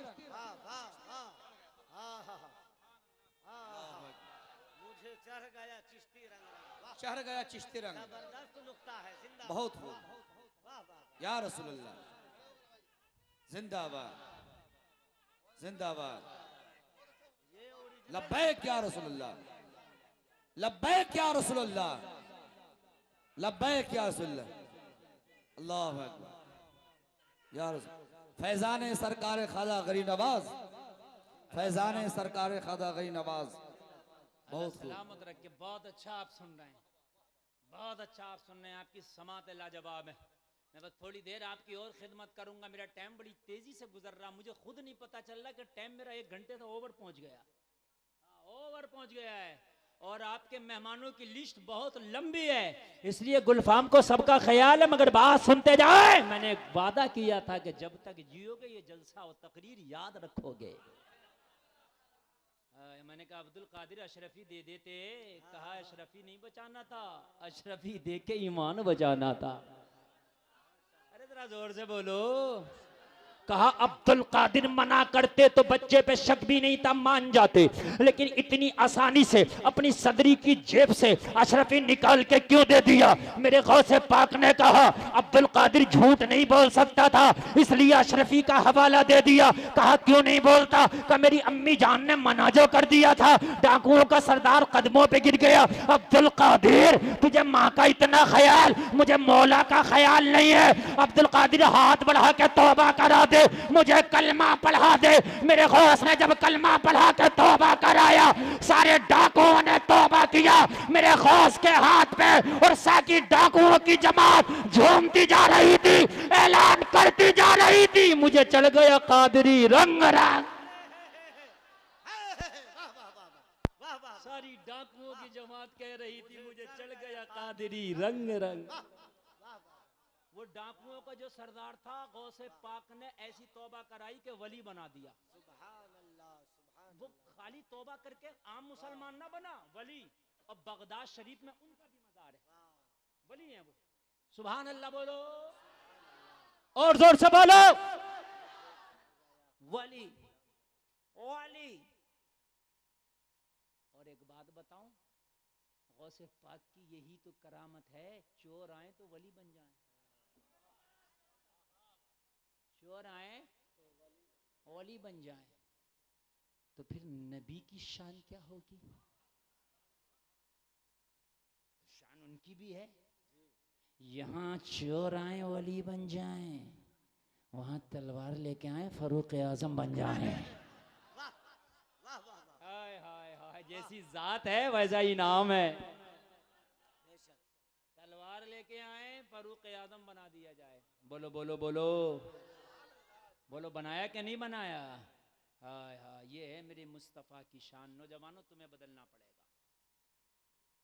मुझे चढ़ गया चिश्ती रंग। चढ़ गया चिश्ती रंग, जबरदस्त नुक्ता है, जिंदाबाद। बहुत खूब। या रसूलुल्लाह, जिंदाबाद जिंदाबाद। लब्बैक या रसूलुल्लाह, लब्बैक या रसूलुल्लाह, लब्बैक या रसूलुल्लाह। अल्लाहु अकबर या रसूल। फैजान सरकार ख्वाजा गरीब नवाज, फैजान सरकार ख्वाजा गरीब नवाज। बहुत खूब। सलामत रख के, बहुत अच्छा आप सुन रहे हैं, बहुत अच्छा आप सुन रहे हैं, आपकी समात लाजवाब है। मैं बस थोड़ी देर आपकी और खिदमत करूंगा। मेरा टाइम बड़ी तेजी से गुजर रहा, मुझे खुद नहीं पता चल रहा कि टाइम मेरा 1 घंटे से ओवर पहुंच गया, ओवर पहुंच गया है। और आपके मेहमानों की लिस्ट बहुत लंबी है, इसलिए गुलफाम को सबका ख्याल है, मगर बात सुनते जाए। मैंने एक वादा किया था कि जब तक जियोगे ये जलसा और तकरीर याद रखोगे। मैंने कहा अब्दुल कादिर अशरफी दे देते, कहा अशरफी नहीं बचाना था, अशरफी दे के ईमान बचाना था। अरे जरा जोर से बोलो। कहा अब्दुल कादिर मना करते तो बच्चे पे शक भी नहीं था, मान जाते, लेकिन इतनी आसानी से अपनी सदरी की जेब से अशरफी निकाल के क्यों दे दिया? मेरे गौसे पाक ने कहा अब्दुल कादिर झूठ नहीं बोल सकता था, इसलिए अशरफी का हवाला दे दिया। कहा क्यों नहीं बोलता? कहा मेरी अम्मी जान ने मना जो कर दिया था, डाकुओं का सरदार कदमों पे गिर गया। अब्दुल कादिर तुझे माँ का इतना ख्याल, मुझे मौला का ख्याल नहीं है। अब्दुल कादिर हाथ बढ़ा के तौबा करा दे, मुझे कलमा पढ़ा दे। मेरे गौस ने जब कलमा पढ़ा के तौबा कराया, सारे डाकुओं ने तौबा किया मेरे गौस के हाथ पे, और साकी डाकुओं की जमात झूमती जा रही थी, ऐलान करती जा रही थी, मुझे चढ़ गया कादरी रंग रंग। सारी डाकुओं की जमात कह रही थी, मुझे चढ़ गया कादरी रंग रंग। वो डाकुओं का जो सरदार था, गौसे पाक ने ऐसी तौबा कराई कि वली बना दिया। वो खाली तौबा करके आम मुसलमान ना बना, वली। और बगदाद शरीफ में उनका भी मजार है, वली है वो। सुभान अल्लाह बोलो, और जोर से बोलो, वली वली। और एक बात बताऊं, गौसे पाक की यही तो करामत है, चोर आए तो वली बन जाएं, चोर आए तो वली बन जाएं। तो फिर नबी की शान क्या होगी? शान उनकी भी है, यहाँ चोर आए वली बन जाएं, वहां तलवार लेके आए फरूक आजम बन जाएं। हाय हाय हाय, जैसी जात है वैसा ही नाम है। तलवार लेके आए फरूक आजम बना दिया जाए। बोलो बोलो बोलो बोलो, बनाया क्या नहीं बनाया? हाय हाय, ये है मेरे मुस्तफ़ा की शान। नौजवानों, तुम्हें बदलना पड़ेगा।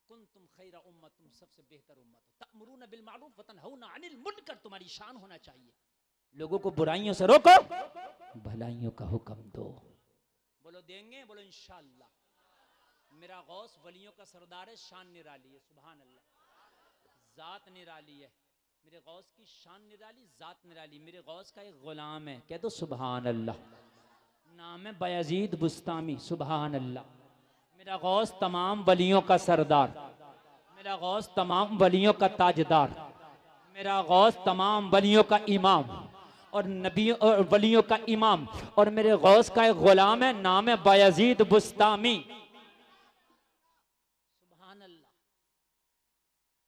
कुंतुम खैरा उम्मत, तुम सबसे बेहतर उम्मत हो। तअमुरूना बिल मारूफ व तनहौना अनिल मुनकर, तुम्हारी शान होना चाहिए। लोगों को बुराइयों से रोको, भलाइयों का हुक्म दो। बोलो देंगे, बोलो इंशाअल्लाह। मेरा गौस वलियों का सरदार है, शान निराली है। सुभान अल्लाह, जात निराली है। मेरे गौस की शान निराली, जात निराली। मेरे गौस का एक गुलाम है, कह दो सुभान अल्लाह, नाम है बायजीद बुस्तामी। सुभान अल्लाह। मेरा गौस तमाम वलियों का सरदार, मेरा गौस तमाम वलियों का ताजदार, मेरा गौस तमाम वलियों का इमाम और नबियों और वलियों का इमाम। और मेरे गौस का एक गुलाम है, नाम है बायजीद बुस्तामी। सुभान अल्लाह।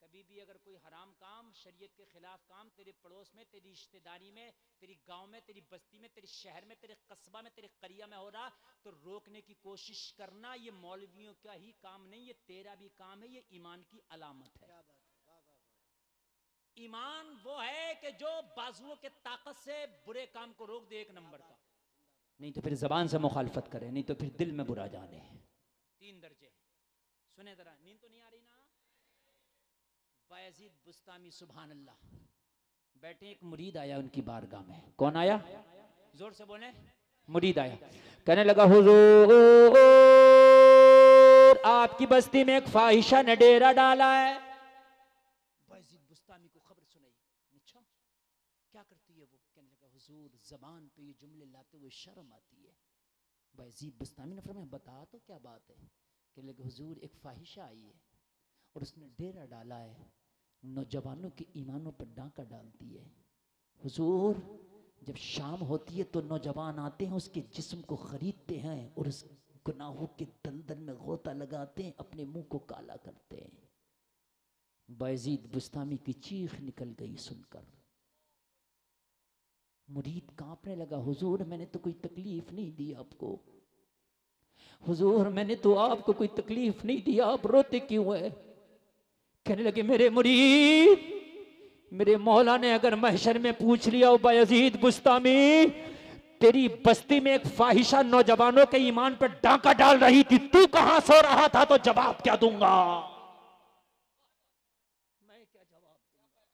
कभी भी अगर कोई हराम काम, शरीयत के खिलाफ काम तेरे पड़ोस में, तेरी रिश्तेदारी में, तेरी गांव में, तेरी बस्ती में, तेरे शहर में, तेरे कस्बा में, तेरे करिया में हो रहा, तो रोकने की कोशिश करना। ये मौलवियों का ही काम नहीं, ये तेरा भी काम है, ये ईमान की अलामत है। ईमान वो है कि जो बाजुओं के ताकत से बुरे काम को रोक दे, एक नंबर का। नहीं तो फिर जबान से मुखालफत करे, नहीं तो फिर दिल में बुरा जाने। 3 दर्जे सुने जरा, नींद तो नहीं आ रही ना? बायजीद बुस्तामी, सुभान अल्लाह। बैठे, एक मुरीद आया उनकी बारगाह में। कौन आया? जोर से बोले। मुरीद आया, कहने लगा हुजूर, आपकी बस्ती में एक फाहिशा ने डेरा डाला है। बायजीद बुस्तामी को खबर सुनाई। अच्छा, क्या करती है वो? कहने लगा हुजूर, जबान पे ये जुमले लाते हुए शर्म आती है। बायजीद बुस्तामी ने फरमाया, बता तो क्या बात है? कहने लगा हुजूर, एक फाहिशा आई है और उसने डेरा डाला है, नौजवानों के ईमानों पर डांका डालती है। हुजूर, जब शाम होती है तो नौजवान आते हैं, उसके जिस्म को खरीदते हैं और उस गुनाहों के दलदल में गोता लगाते हैं, अपने मुंह को काला करते हैं। बायजीद बुस्तामी की चीख निकल गई सुनकर। मुरीद कांपने लगा, हुजूर मैंने तो कोई तकलीफ नहीं दी आपको, हुजूर मैंने तो आपको कोई तकलीफ नहीं दी, आप रोते क्यों है? कहने लगे, मेरे मुरीद, मेरे मौला ने अगर महशर में पूछ लिया, बायजीद बुस्तामी, तेरी बस्ती में एक फाहिशा नौजवानों के ईमान पर डांका डाल रही थी, तू कहां सो रहा था, तो जवाब क्या दूंगा? मैं क्या जवाब दूंगा?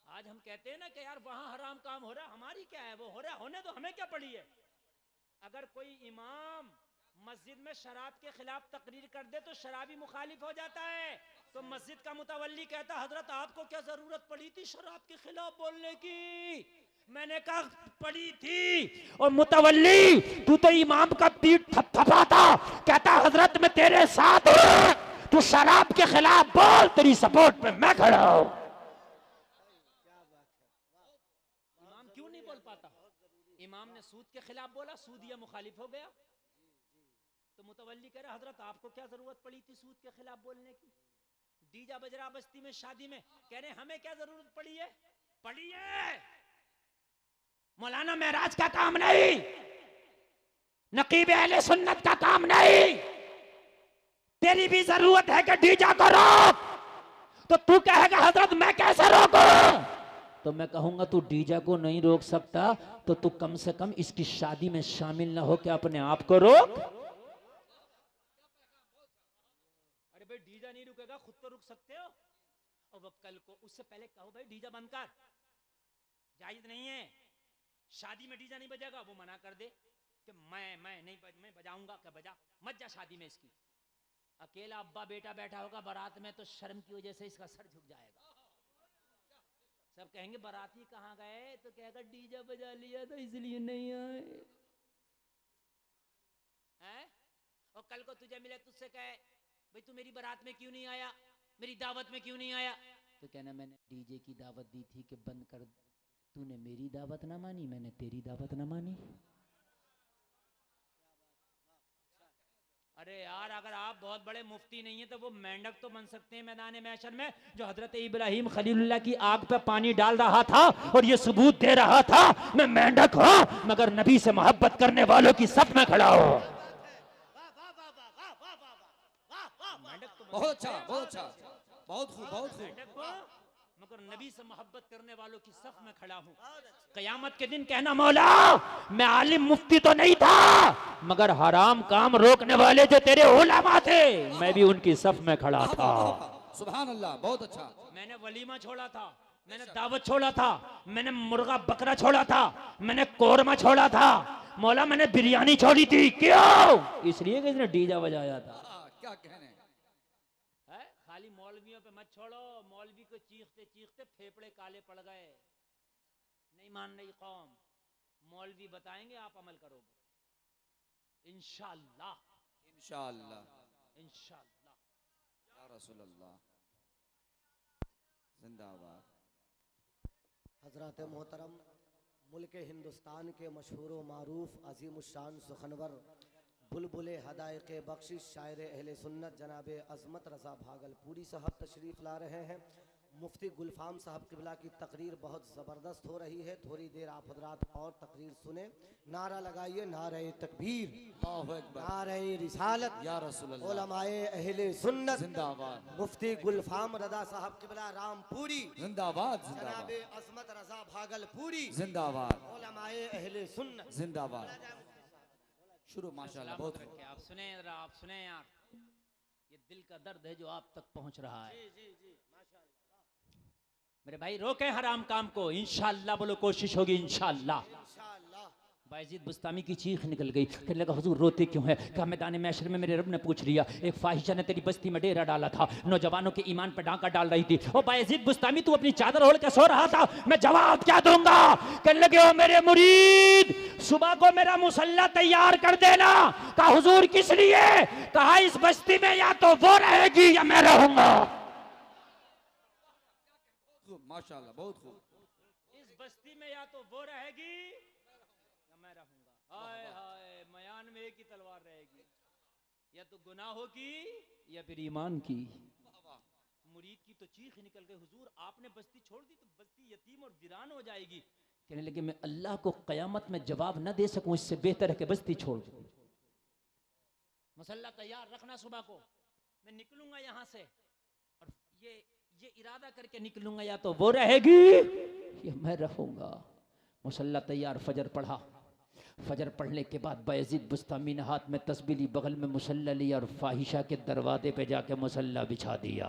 आज हम कहते हैं ना कि यार वहां हराम काम हो रहा, हमारी क्या है, वो हो रहा, होने तो हमें क्या पड़ी है। अगर कोई इमाम मस्जिद में शराब के खिलाफ तकरीर कर दे तो शराबी मुखालिफ हो जाता है, तो मस्जिद का मुतवल्ली कहता, हजरत आपको क्या जरूरत पड़ी थी शराब के खिलाफ बोलने की? मैंने कहा पड़ी थी। और मुतवल्ली, तू तो इमाम का पीठ थपथपाता, कहता हजरत मैं तेरे साथ हूं, तू शराब के खिलाफ बोल, तेरी सपोर्ट में मैं खड़ा हूं। इमाम क्यों नहीं बोल पाता? इमाम ने सूद के खिलाफ बोला, सूदिया मुखालिफ हो गया, तो मुतवल्ली कह रहा, हजरत आपको क्या जरूरत पड़ी थी सूद के खिलाफ बोलने की? डीजा बजरा बस्ती में शादी में कह रहे, हमें क्या जरूरत पड़ी है? मौलाना महराज का काम नहीं, नकीब अहले सुन्नत का काम नहीं। तेरी भी जरूरत है कि डीजा को रोक, तो तू कहेगा हजरत मैं कैसे रोकूं? तो मैं कहूंगा तू डीजा को नहीं रोक सकता तो तू कम से कम इसकी शादी में शामिल ना हो के अपने आप को रोक। अरे भाई डीजा नहीं रुकेगा, खुद तो रुक सकते हो। और वो कल को उससे पहले कहो भाई डीजा बंद कर, जायज नहीं है, शादी में डीजा नहीं बजेगा। वो मना कर दे कि मैं नहीं मैं बजाऊंगा, क्या बजा मत जा शादी में इसकी। अकेला अब्बा बेटा बैठा होगा बारात में तो शर्म की वजह से इसका सर झुक जाएगा। सब कहेंगे बाराती कहाँ गए, तो कहेगा डीजा बजा लिया था इसलिए नहीं आए हैं? और कल को तुझे मिले तुझसे कहे भाई तू मेरी बारात में क्यों नहीं आया, मेरी दावत में क्यों नहीं आया, तो कहना मैंने डीजे की दावत दी थी कि बंद कर, तूने मेरी दावत ना मानी, मैंने तेरी दावत ना मानी। अरे यार अगर आप बहुत बड़े मुफ्ती नहीं है तो वो मेंढक तो बन सकते हैं मैदान महशर में, जो हजरत इब्राहिम खलीलुल्लाह की आग पे पानी डाल रहा था और ये सबूत दे रहा था मैं मेंढक हूं मगर नबी से मोहब्बत करने वालों की सफ में खड़ा हूं। बहुत अच्छा, बहुत अच्छा, बहुत खूब, बहुत खूब। मगर नबी से मोहब्बत करने वालों की सफ में खड़ा हूं। कयामत के दिन कहना मौला मैं आलिम मुफ्ती तो नहीं था मगर हराम काम रोकने वाले जो तेरे उलमा थे मैं भी उनकी सफ में खड़ा था। सुभान अल्लाह, बहुत अच्छा। मैंने वलीमा छोड़ा था, मैंने दावत छोड़ा था, मैंने मुर्गा बकरा छोड़ा था, मैंने कोरमा छोड़ा था, मौला मैंने बिरयानी छोड़ी थी। क्यों? इसलिए कि इसने डीजा बजाया था। क्या कहने है? खाली मौलवियों पे मत छोड़ो, मौलवी को चीखते चीखते फेफड़े काले पड़ गए। नहीं मान रही कौम, मौलवी बताएंगे आप अमल करोगे इंशाअल्लाह, इंशाअल्लाह, इंशाअल्लाह। या रसूल अल्लाह, जिंदाबाद। हजरत मोहतरम मुल्क हिंदुस्तान के मशहूर व मारूफ अजीमुशान सुखनवर बुलबुले हदायक़ बख्शिश शायर अहले सुन्नत जनाब अज़मत रज़ा भागलपुरी साहब तशरीफ़ ला रहे हैं। मुफ्ती गुलफाम साहब किबला की तकरीर बहुत ज़बरदस्त हो रही है, थोड़ी देर आप हजरात और तकरीर सुने। नारा लगाइए नारे तकबीर, नारे रिसालत, या रसूल अल्लाह, उलमाए अहले सुन्नत जिंदाबाद। मुफ्ती गुलफाम रज़ा साहब किबला रामपुरी जिंदाबाद, जनाब जिंदाबाद, अज़मत रज़ा भागलपुरी जिंदाबाद, उलमाए अहले सुन्नत जिंदाबाद। शुरू माशाल्लाह, बहुत खूब। आप सुने जरा, आप सुने यार, ये दिल का दर्द है जो आप तक पहुंच रहा है। मेरे भाई रोके हराम काम को, इंशाअल्लाह बोलो, कोशिश होगी इंशाअल्लाह। बायजीद बुस्तामी की चीख निकल गई, कहने लगा हुजूर रोते क्यों है? कहा मैदान महशर में मेरे रब ने पूछ लिया, एक फाहिशा ने तेरी बस्ती में डेरा डाला था, नौजवानों के ईमान पर डांका डाल रही थी। ओ बायजीद बुस्तामी तू अपनी चादर ओढ़ के सो रहा था, मैं जवाब क्या दूंगा? कहने लगे ओ मेरे मुरीद सुबह को मेरा मुसल्ला तैयार कर देना। कहा हुजूर किस लिए? कहा इस बस्ती में या तो वो रहेगी या मैं रहूंगा। माशाल्लाह, बहुत खूब। इस बस्ती में या तो वो रहेगी या मैं रहूंगा। हाय हाय, मयान में एक ही तलवार रहेगी, या तो गुनाहों की या फिर ईमान की। मुरीद की तो चीख निकल गई, हुजूर आपने बस्ती छोड़ दी तो बस्ती यतीम और वीरान हो जाएगी। कहने लगे मैं अल्लाह को कयामत में जवाब न दे सकूं, इससे बेहतर है कि बस्ती छोड़ दूं। मसल्ला तैयार रखना, सुबह को मैं निकलूंगा यहां से और ये इरादा करके निकलूंगा या तो वो रहेगी या मैं रहूंगा। मुसल्ला तैयार, फजर पढ़ा। फजर पढ़ने के बाद बायजीद बुस्तामी ने हाथ में तस्बीह ली, बगल में मुसल्ला लिया और फाहिशा के दरवाजे पे जाके मुसल्ला बिछा दिया।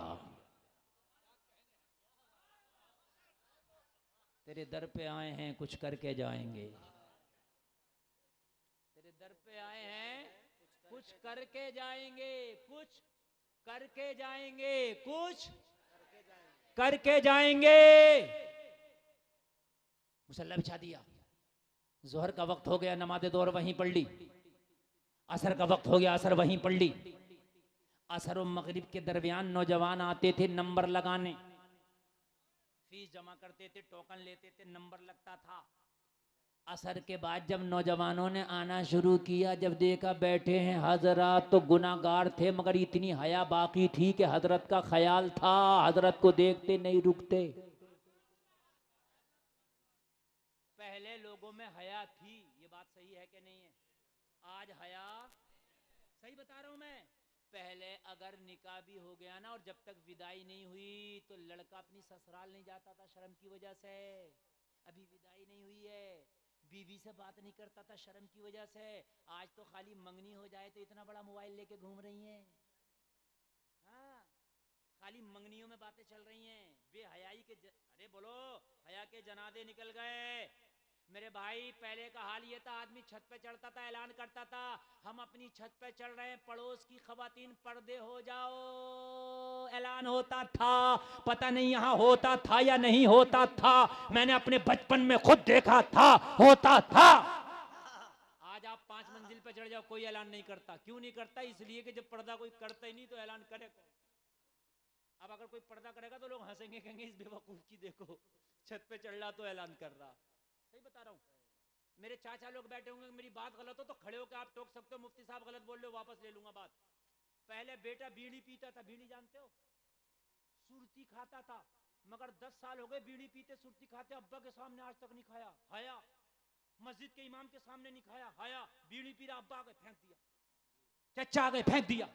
तेरे दर पे आए हैं कुछ करके जाएंगे, तेरे दर पे आए हैं कुछ करके जाएंगे, कुछ करके जाएंगे, कुछ करके जाएंगे। मुसल्ला बिछा दिया। जोहर का वक्त हो गया, नमाज़े दोहर वहीं पढ़ ली। असर का वक्त हो गया, असर वहीं पढ़ ली। असर और मगरिब के दरमियान नौजवान आते थे नंबर लगाने, फीस जमा करते थे, टोकन लेते थे, नंबर लगता था। असर के बाद जब नौजवानों ने आना शुरू किया, जब देखा बैठे हैं हजरत, तो गुनाहगार थे मगर इतनी हया बाकी थी कि हजरत का ख्याल था, हजरत को देखते नहीं रुकते। पहले लोगों में हया थी, ये बात सही है कि नहीं है? आज हया, सही बता रहा हूं मैं। पहले अगर निकाह भी हो गया ना और जब तक विदाई नहीं हुई तो लड़का अपनी ससुराल नहीं जाता था शर्म की वजह से। अभी विदाई नहीं हुई है, बीवी से बात नहीं करता था शर्म की वजह से। आज तो खाली मंगनी हो जाए तो इतना बड़ा मोबाइल लेके घूम रही हैं। हाँ, खाली मंगनियों में बातें चल रही हैं। बेहयाई के अरे बोलो, हया के जनादे निकल गए मेरे भाई। पहले का हाल ये था, आदमी छत पे चढ़ता था, ऐलान करता था हम अपनी छत पे चढ़ रहे हैं, पड़ोस की खवातीन पर्दे हो जाओ, ऐलान होता था। पता नहीं यहाँ होता था या नहीं होता था, मैंने अपने बचपन में खुद देखा था, होता था। आज आप 5 मंजिल पे चढ़ जाओ, कोई ऐलान नहीं करता। क्यों नहीं करता? इसलिए कि जब पर्दा कोई करता ही नहीं तो ऐलान करे कौन? अब अगर कोई पर्दा करेगा तो लोग हंसेंगे, कहेंगे इस बेवकूफ की देखो, छत पे चढ़ रहा तो ऐलान कर रहा। सही बता रहा हूँ। मेरे चाचा लोग बैठे होंगे, मेरी बात गलत हो तो खड़े होकर आप टोक सकते हो, मुफ्ती साहब गलत बोल रहे हो, वापस ले लूंगा बात। पहले बेटा बीड़ी पीता था, बीड़ी जानते हो? सुरती खाता था, मगर 10 साल हो गए बीड़ी पीते सुरती खाते, अब्बा के सामने आज तक नहीं खाया, हया। मस्जिद के इमाम के सामने नहीं खाया, हया। बीड़ी पी रहा, अब्बा आ गए फेंक दिया, चचा आ गए फेंक दिया,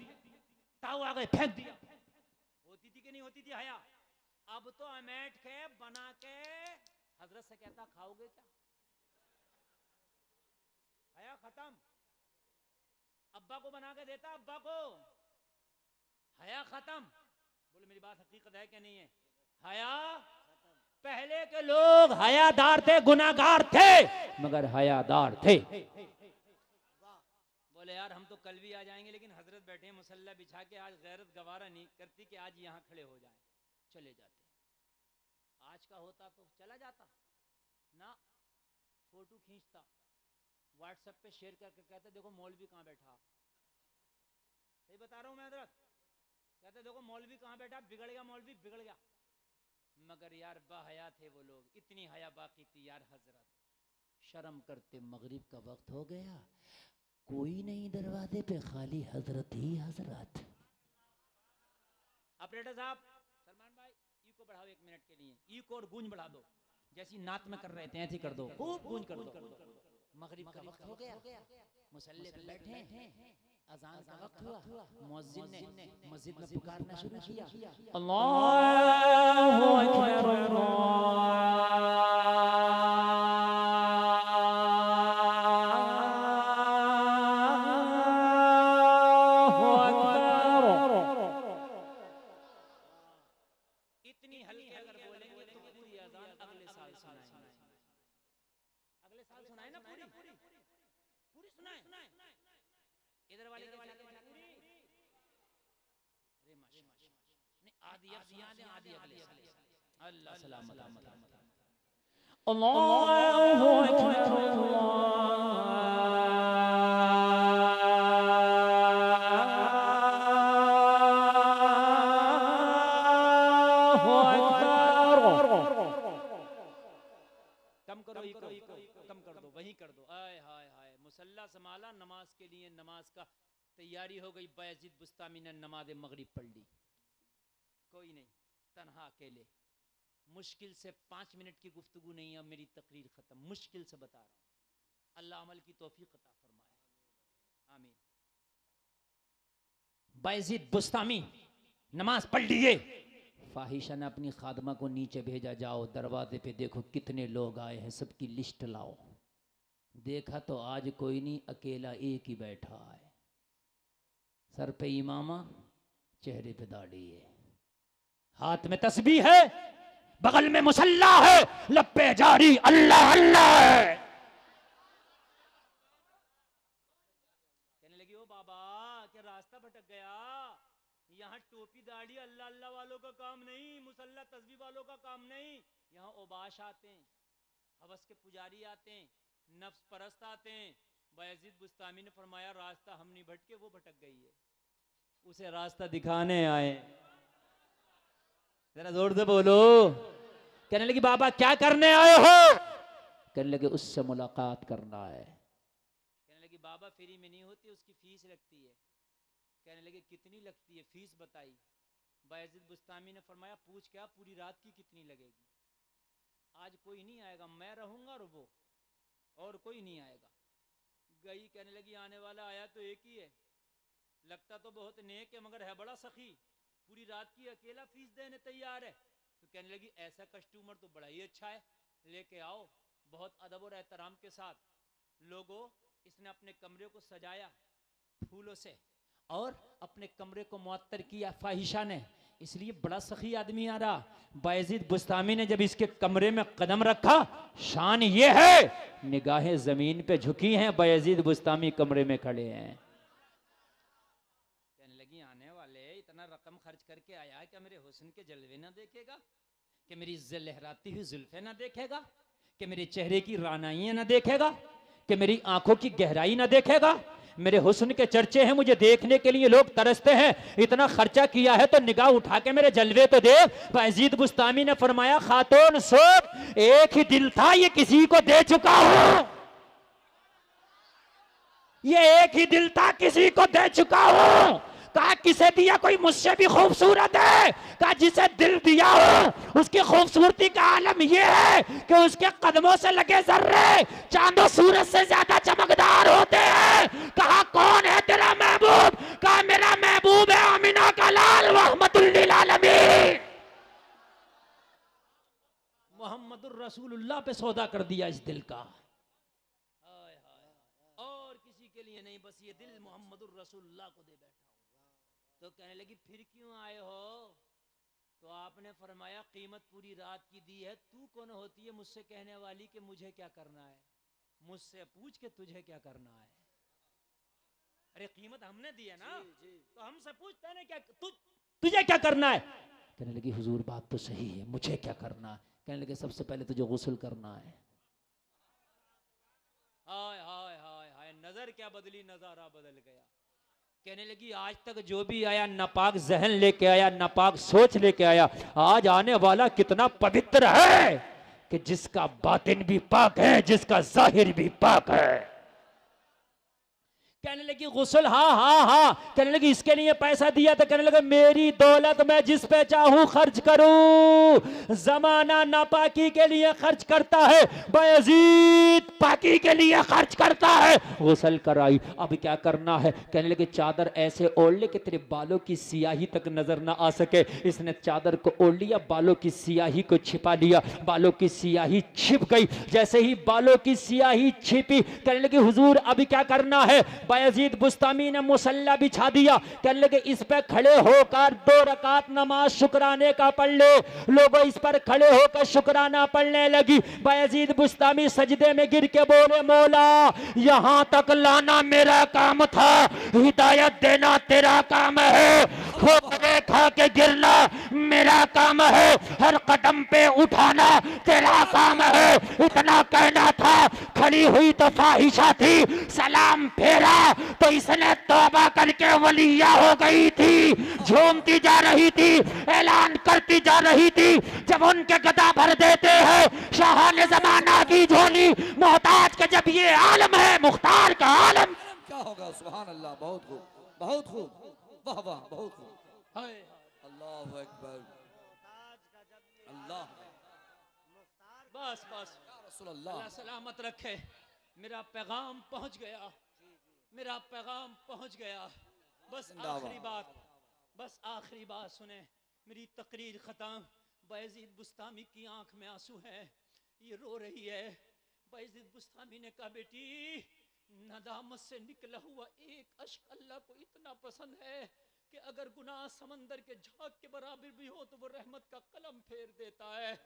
ताऊ आ गए फेंक दिया। होती थी कि नहीं होती थी हया? अब तो अमेट के बना के हजरत से कहता खाओगे क्या? हया खत्म। अब्बा को बना के देता, अब्बा को, हया खत्म। बोले मेरी बात हकीकत है कि नहीं है? हया, पहले के लोग हयादार थे, गुनाहगार थे मगर हयादार थे। बोले यार हम तो कल भी आ जाएंगे, लेकिन हजरत बैठे हैं मुसल्ला बिछा के, आज गैरत गवारा नहीं करती कि आज यहाँ खड़े हो जाएं, चले जाते। आज का होता तो चला जाता ना, फोटो खींचता, व्हाट्सएप पे शेयर करके कहते देखो मौलवी कहाँ बैठा। सही बता रहा हूँ मैं हजरत, कहते देखो मौलवी कहाँ बैठा, बिगड़ गया मौलवी, बिगड़ गया। मगर यार बाहया थे वो लोग, इतनी हया बाकी थी यार। हजरत शर्म करते, मगरिब का वक्त हो गया, कोई नहीं दरवाजे पे, खाली हजरत ही हजरत। ऑपरेटर साहब, सलमान भाई ई को बढ़ाओ 1 मिनट के लिए, ई को और गूंज बढ़ा दो, जैसी नात में कर रहे थे ऐसे कर दो, खूब गूंज कर दो। मगरिब का वक्त हो गया, मुसल्ले पे बैठे हैं, अजान का वक्त हुआ, मुअज्जिन ने मस्जिद में पुकारना शुरू किया, अल्लाहु अकबर, इतनी हल्की अगर बोलेंगे तो पूरी अजान अगले साल सुनाएंगे। अगले साल सुनाए ना, पूरी पूरी सुनाए। इधर वाले के पूरी, अरे माशाल्लाह, नहीं आधी आधी अगले साल। अल्लाह सलामत। अल्लाहु अकबर, कम करो, कम कर दो, वही कर दो। आय हाय हाय, मुसल्ला संभाला, नमाज के लिए, नमाज का तैयारी हो गई। बायजीद बुस्तामी ने नमाज मगरिब पढ़ ली, कोई नहीं, तन्हा अकेले। मुश्किल से 5 मिनट की गुफ्तगू नहीं है, मेरी तकरीर खत्म, मुश्किल से बता रहा हूं। अल्लाह अमल की तौफीक अता फरमाए, आमीन। बायजीद बुस्तामी नमाज पढ़ लिए, फाहिशा ने अपनी खादमा को नीचे भेजा, जाओ दरवाजे पे देखो कितने लोग आए हैं, सबकी लिस्ट लाओ। देखा तो आज कोई नहीं, अकेला एक ही बैठा है, सर पे इमामा, चेहरे पे दाढ़ी है, हाथ में तस्बीह है, बगल में मुसल्ला है, लब्बे जारी अल्लाह अल्लाह है। कहने लगी ओ बाबा क्या रास्ता भटक गया, यहाँ टोपी दाढ़ी अल्लाह अल्लाह वालों का काम नहीं, मुसल्ला तस्बीह वालों का काम नहीं। यहाँ ओबाश आते हैं, हवस के पुजारी आते हैं, नफ्स परस्त आते हैं। बायजीद बुस्तामी ने फरमाया रास्ता हम नहीं भटके, वो भटक गई है, उसे रास्ता दिखाने आए। जरा जोर से बोलो। कहने लगी बाबा क्या करने आए हो? कहने लगे उससे मुलाकात करना है। कहने लगी बाबा फ्री में नहीं होती, उसकी फीस लगती है। कहने लगे कितनी लगती है, फीस बताई। बायजीद बुस्तामी ने फरमाया पूछ क्या, पूरी रात की कितनी लगेगी? आज कोई नहीं आएगा, मैं रहूंगा और वो, और कोई नहीं आएगा। गई, कहने लगी आने वाला आया तो एक ही है, लगता तो बहुत नेक है मगर है बड़ा सखी, पूरी रात की अकेला फीस देने तैयार है। तो कहने लगी ऐसा कस्टमर तो बड़ा ही अच्छा है, लेके आओ। बहुत अदब और एहतराम के साथ लोगों इसने अपने कमरे को सजाया फूलों से और अपने कमरे को मुअत्तर किया फाहिशा ने, इसलिए बड़ा सखी आदमी आ रहा। बायजीद बुस्तामी ने जब इसके कमरे में कदम रखा, शान ये है निगाहें जमीन पे झुकी हैं, बायजीद बुस्तामी कमरे में खड़े हैं। कहने लगी आने वाले इतना रकम खर्च करके आया, क्या मेरे हुस्न के जलवे ना देखेगा, कि मेरी लहराती हुई जुल्फे ना देखेगा, कि मेरे चेहरे की रानाइयां ना देखेगा, कि मेरी आंखों की गहराई ना देखेगा। मेरे हुस्न के चर्चे हैं, मुझे देखने के लिए लोग तरसते हैं, इतना खर्चा किया है तो निगाह उठा के मेरे जलवे तो देख। बायजीद बुस्तामी ने फरमाया खातून सोच, एक ही दिल था ये किसी को दे चुका हूं, ये एक ही दिल था किसी को दे चुका हूं। कहा किसे दिया, कोई मुझसे भी खूबसूरत है। कहा जिसे दिल दिया हो उसकी खूबसूरती का आलम यह है कि उसके कदमों से लगे जर्रे चांदो सूरज से ज्यादा चमकदार होते हैं। कहा कौन है तेरा महबूब, कहा मेरा महबूब है आमिना का लाल रहमतुल लिल आलमीन। मोहम्मदुर रसूलुल्लाह पे सौदा कर दिया इस दिल का, और किसी के लिए नहीं, बस ये दिल मोहम्मदुर रसूलुल्लाह को दे बैठा। तो कहने लगी फिर क्यों आए हो, तो आपने फरमाया कीमत पूरी रात की दी है, तू कौन होती है मुझसे कहने वाली कि मुझे क्या करना है, मुझसे पूछ के तुझे क्या करना है। अरे कीमत हमने दी है ना, तो हमसे पूछते हैं क्या तुझे क्या करना है। कहने लगी हुजूर बात तो सही है, मुझे क्या करना है। कहने लगे सबसे पहले तुझे गुस्ल करना है। हाय हाय हाय हाय, नजर क्या बदली, नजारा बदल गया। कहने लगी आज तक जो भी आया नापाक जहन लेके आया, नापाक सोच लेके आया, आज आने वाला कितना पवित्र है कि जिसका बातिन भी पाक है, जिसका जाहिर भी पाक है। कहने लगी गुस्ल, हाँ हाँ हाँ। कहने लगी इसके लिए पैसा दिया, तो कहने लगे मेरी दौलत मैं जिस पे चाहूं खर्च करूं। जमाना नापाकी के लिए खर्च करता है, बायजीद पाकी के लिए खर्च करता है। गुस्ल कराई, अब क्या करना है। कहने लगे चादर ऐसे ओढ़ ले कि तेरे बालों की सियाही तक नजर ना आ सके। इसने चादर को ओढ़ लिया, बालों की सियाही को छिपा लिया, बालों की सियाही छिप गई। जैसे ही बालों की सियाही छिपी, कहने लगी हुजूर अभी क्या करना है। बायजीद बुस्तामी ने मुसल्ला बिछा दिया। कहने लगे इस पे खड़े होकर 2 रकात नमाज शुक्राने का पढ़ ले। लोगों इस पर खड़े होकर शुक्राना पढ़ने लगी। बायजीद बुस्तामी सजदे में गिर के बोले मौला यहां तक लाना मेरा काम था, हिदायत देना तेरा काम है, ठोकरे खा के गिरना मेरा काम है, हर कदम पे उठाना तेरा काम है। इतना कहना था, खड़ी हुई तो फाहिशा थी, सलाम फेरा तो इसने तौबा करके वलिया हो गई थी, झूमती जा रही थी, ऐलान करती जा रही थी। जब उनके गदा भर देते हैं शाहाने जमाना की झोली, मोहताज का जब ये आलम है, मुख्तार का आलम क्या होगा। सुभान अल्लाह, बहुत खूब, बहुत खूब, वाह वाह, बहुत खूब। अल्लाह अकबर, अल्लाह, बस बस अल्लाह सलामत रखे। मेरा पैगाम पहुंच गया, मेरा पैगाम पहुंच गया। बस आखिरी बात, बस आखिरी बात सुने, मेरी तकरीर खत्म। बायजीद बुस्तामी की आंख में आंसू है, ये रो रही है। बायजीद बुस्तामी ने कहा बेटी नदामत से निकला हुआ एक अश्क अल्लाह को इतना पसंद है कि अगर गुनाह समंदर के झाग के बराबर भी हो तो वो रहमत का कलम फेर देता है।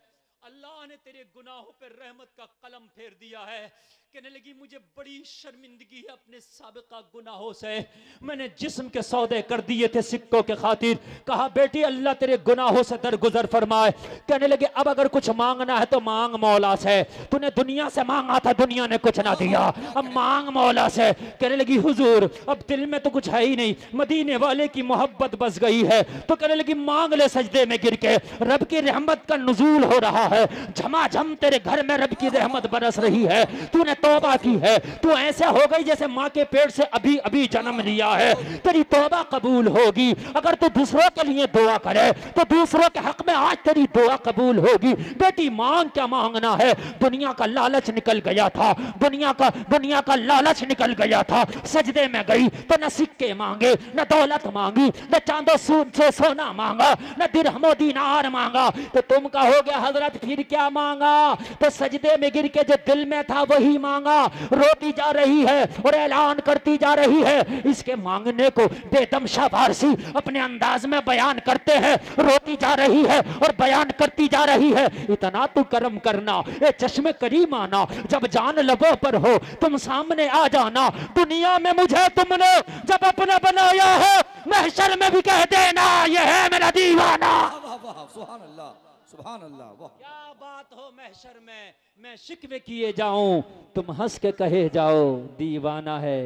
अल्लाह ने तेरे गुनाहों पर रहमत का कलम फेर दिया है। कहने लगी मुझे बड़ी शर्मिंदगी है अपने साबिका गुनाहों से, मैंने जिस्म के सौदे कर दिए थे सिक्कों के खातिर। कहा बेटी अल्लाह तेरे गुनाहों से दरगुजर फरमाए। कहने लगे अब अगर कुछ मांगना है तो मांग मौला से, तूने दुनिया से मांगा था, दुनिया ने कुछ ना दिया, अब मांग मौला से। कहने लगी हुजूर अब दिल में तो कुछ है ही नहीं, मदीने वाले की मोहब्बत बस गई है। तो कहने लगी मांग ले सजदे में गिर के, रब की रहमत का नुजूल हो रहा है, झमाझम तेरे घर में रब की रहमत बरस रही है। तूने तौबा की है, तू ऐसे हो गई जैसे माँ के पेट से अभी अभी जन्म लिया है, तेरी तौबा कबूल होगी। अगर तू दूसरों के लिए दुआ करे तो दूसरों के हक में आज तेरी दुआ कबूल होगी। बेटी मांग क्या मांगना है, दुनिया का लालच निकल गया था, दुनिया का लालच निकल गया था। सजदे में गई तो न सिक्के मांगे, न दौलत मांगी, न चांदो से सोना मांगा, न दिरहमो दीनार मांगा। तो तुम कहोगे हजरत फिर क्या मांगा? तो सजदे में गिर के जो दिल में था वही मांगा। रोती जा रही है और ऐलान करती जा रही है। इसके मांगने को बेदम शाह फारसी अपने अंदाज में बयान करते हैं। रोती जा रही है और बयान करती जा रही है। इतना तू करम करना ए चश्मे करीम आना, जब जान लबों पर हो तुम सामने आ जाना। दुनिया में मुझे तुमने जब अपना बनाया है, महशर में भी कह देना ये है मेरा दीवाना। वाह वाह, सुभान अल्लाह, सुभान अल्लाह, वाह। क्या बात हो महशर में मैं शिकवे किए जाऊं, तुम हंस के कहे जाओ दीवाना है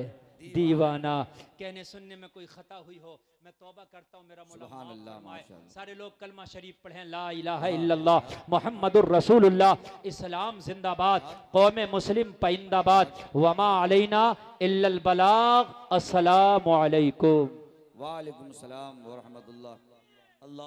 दीवाना। कहने सुनने में कोई खता हुई हो मैं तौबा करता हूँ, मेरा मौला सुभान माफ अल्लाह, फरमाए। माशाअल्लाह। सारे लोग कलमा शरीफ पढ़ें, ला इलाहा इल्लल्लाह मुहम्मदुर रसूलुल्लाह। इस्लाम जिंदाबाद, कौम मुस्लिम पाइंदाबाद, वमा अलैना इल्लल बलाग। अस्सलामु अलैकुम। वालेकुम सलाम व रहमतुल्लाह। अल्लाह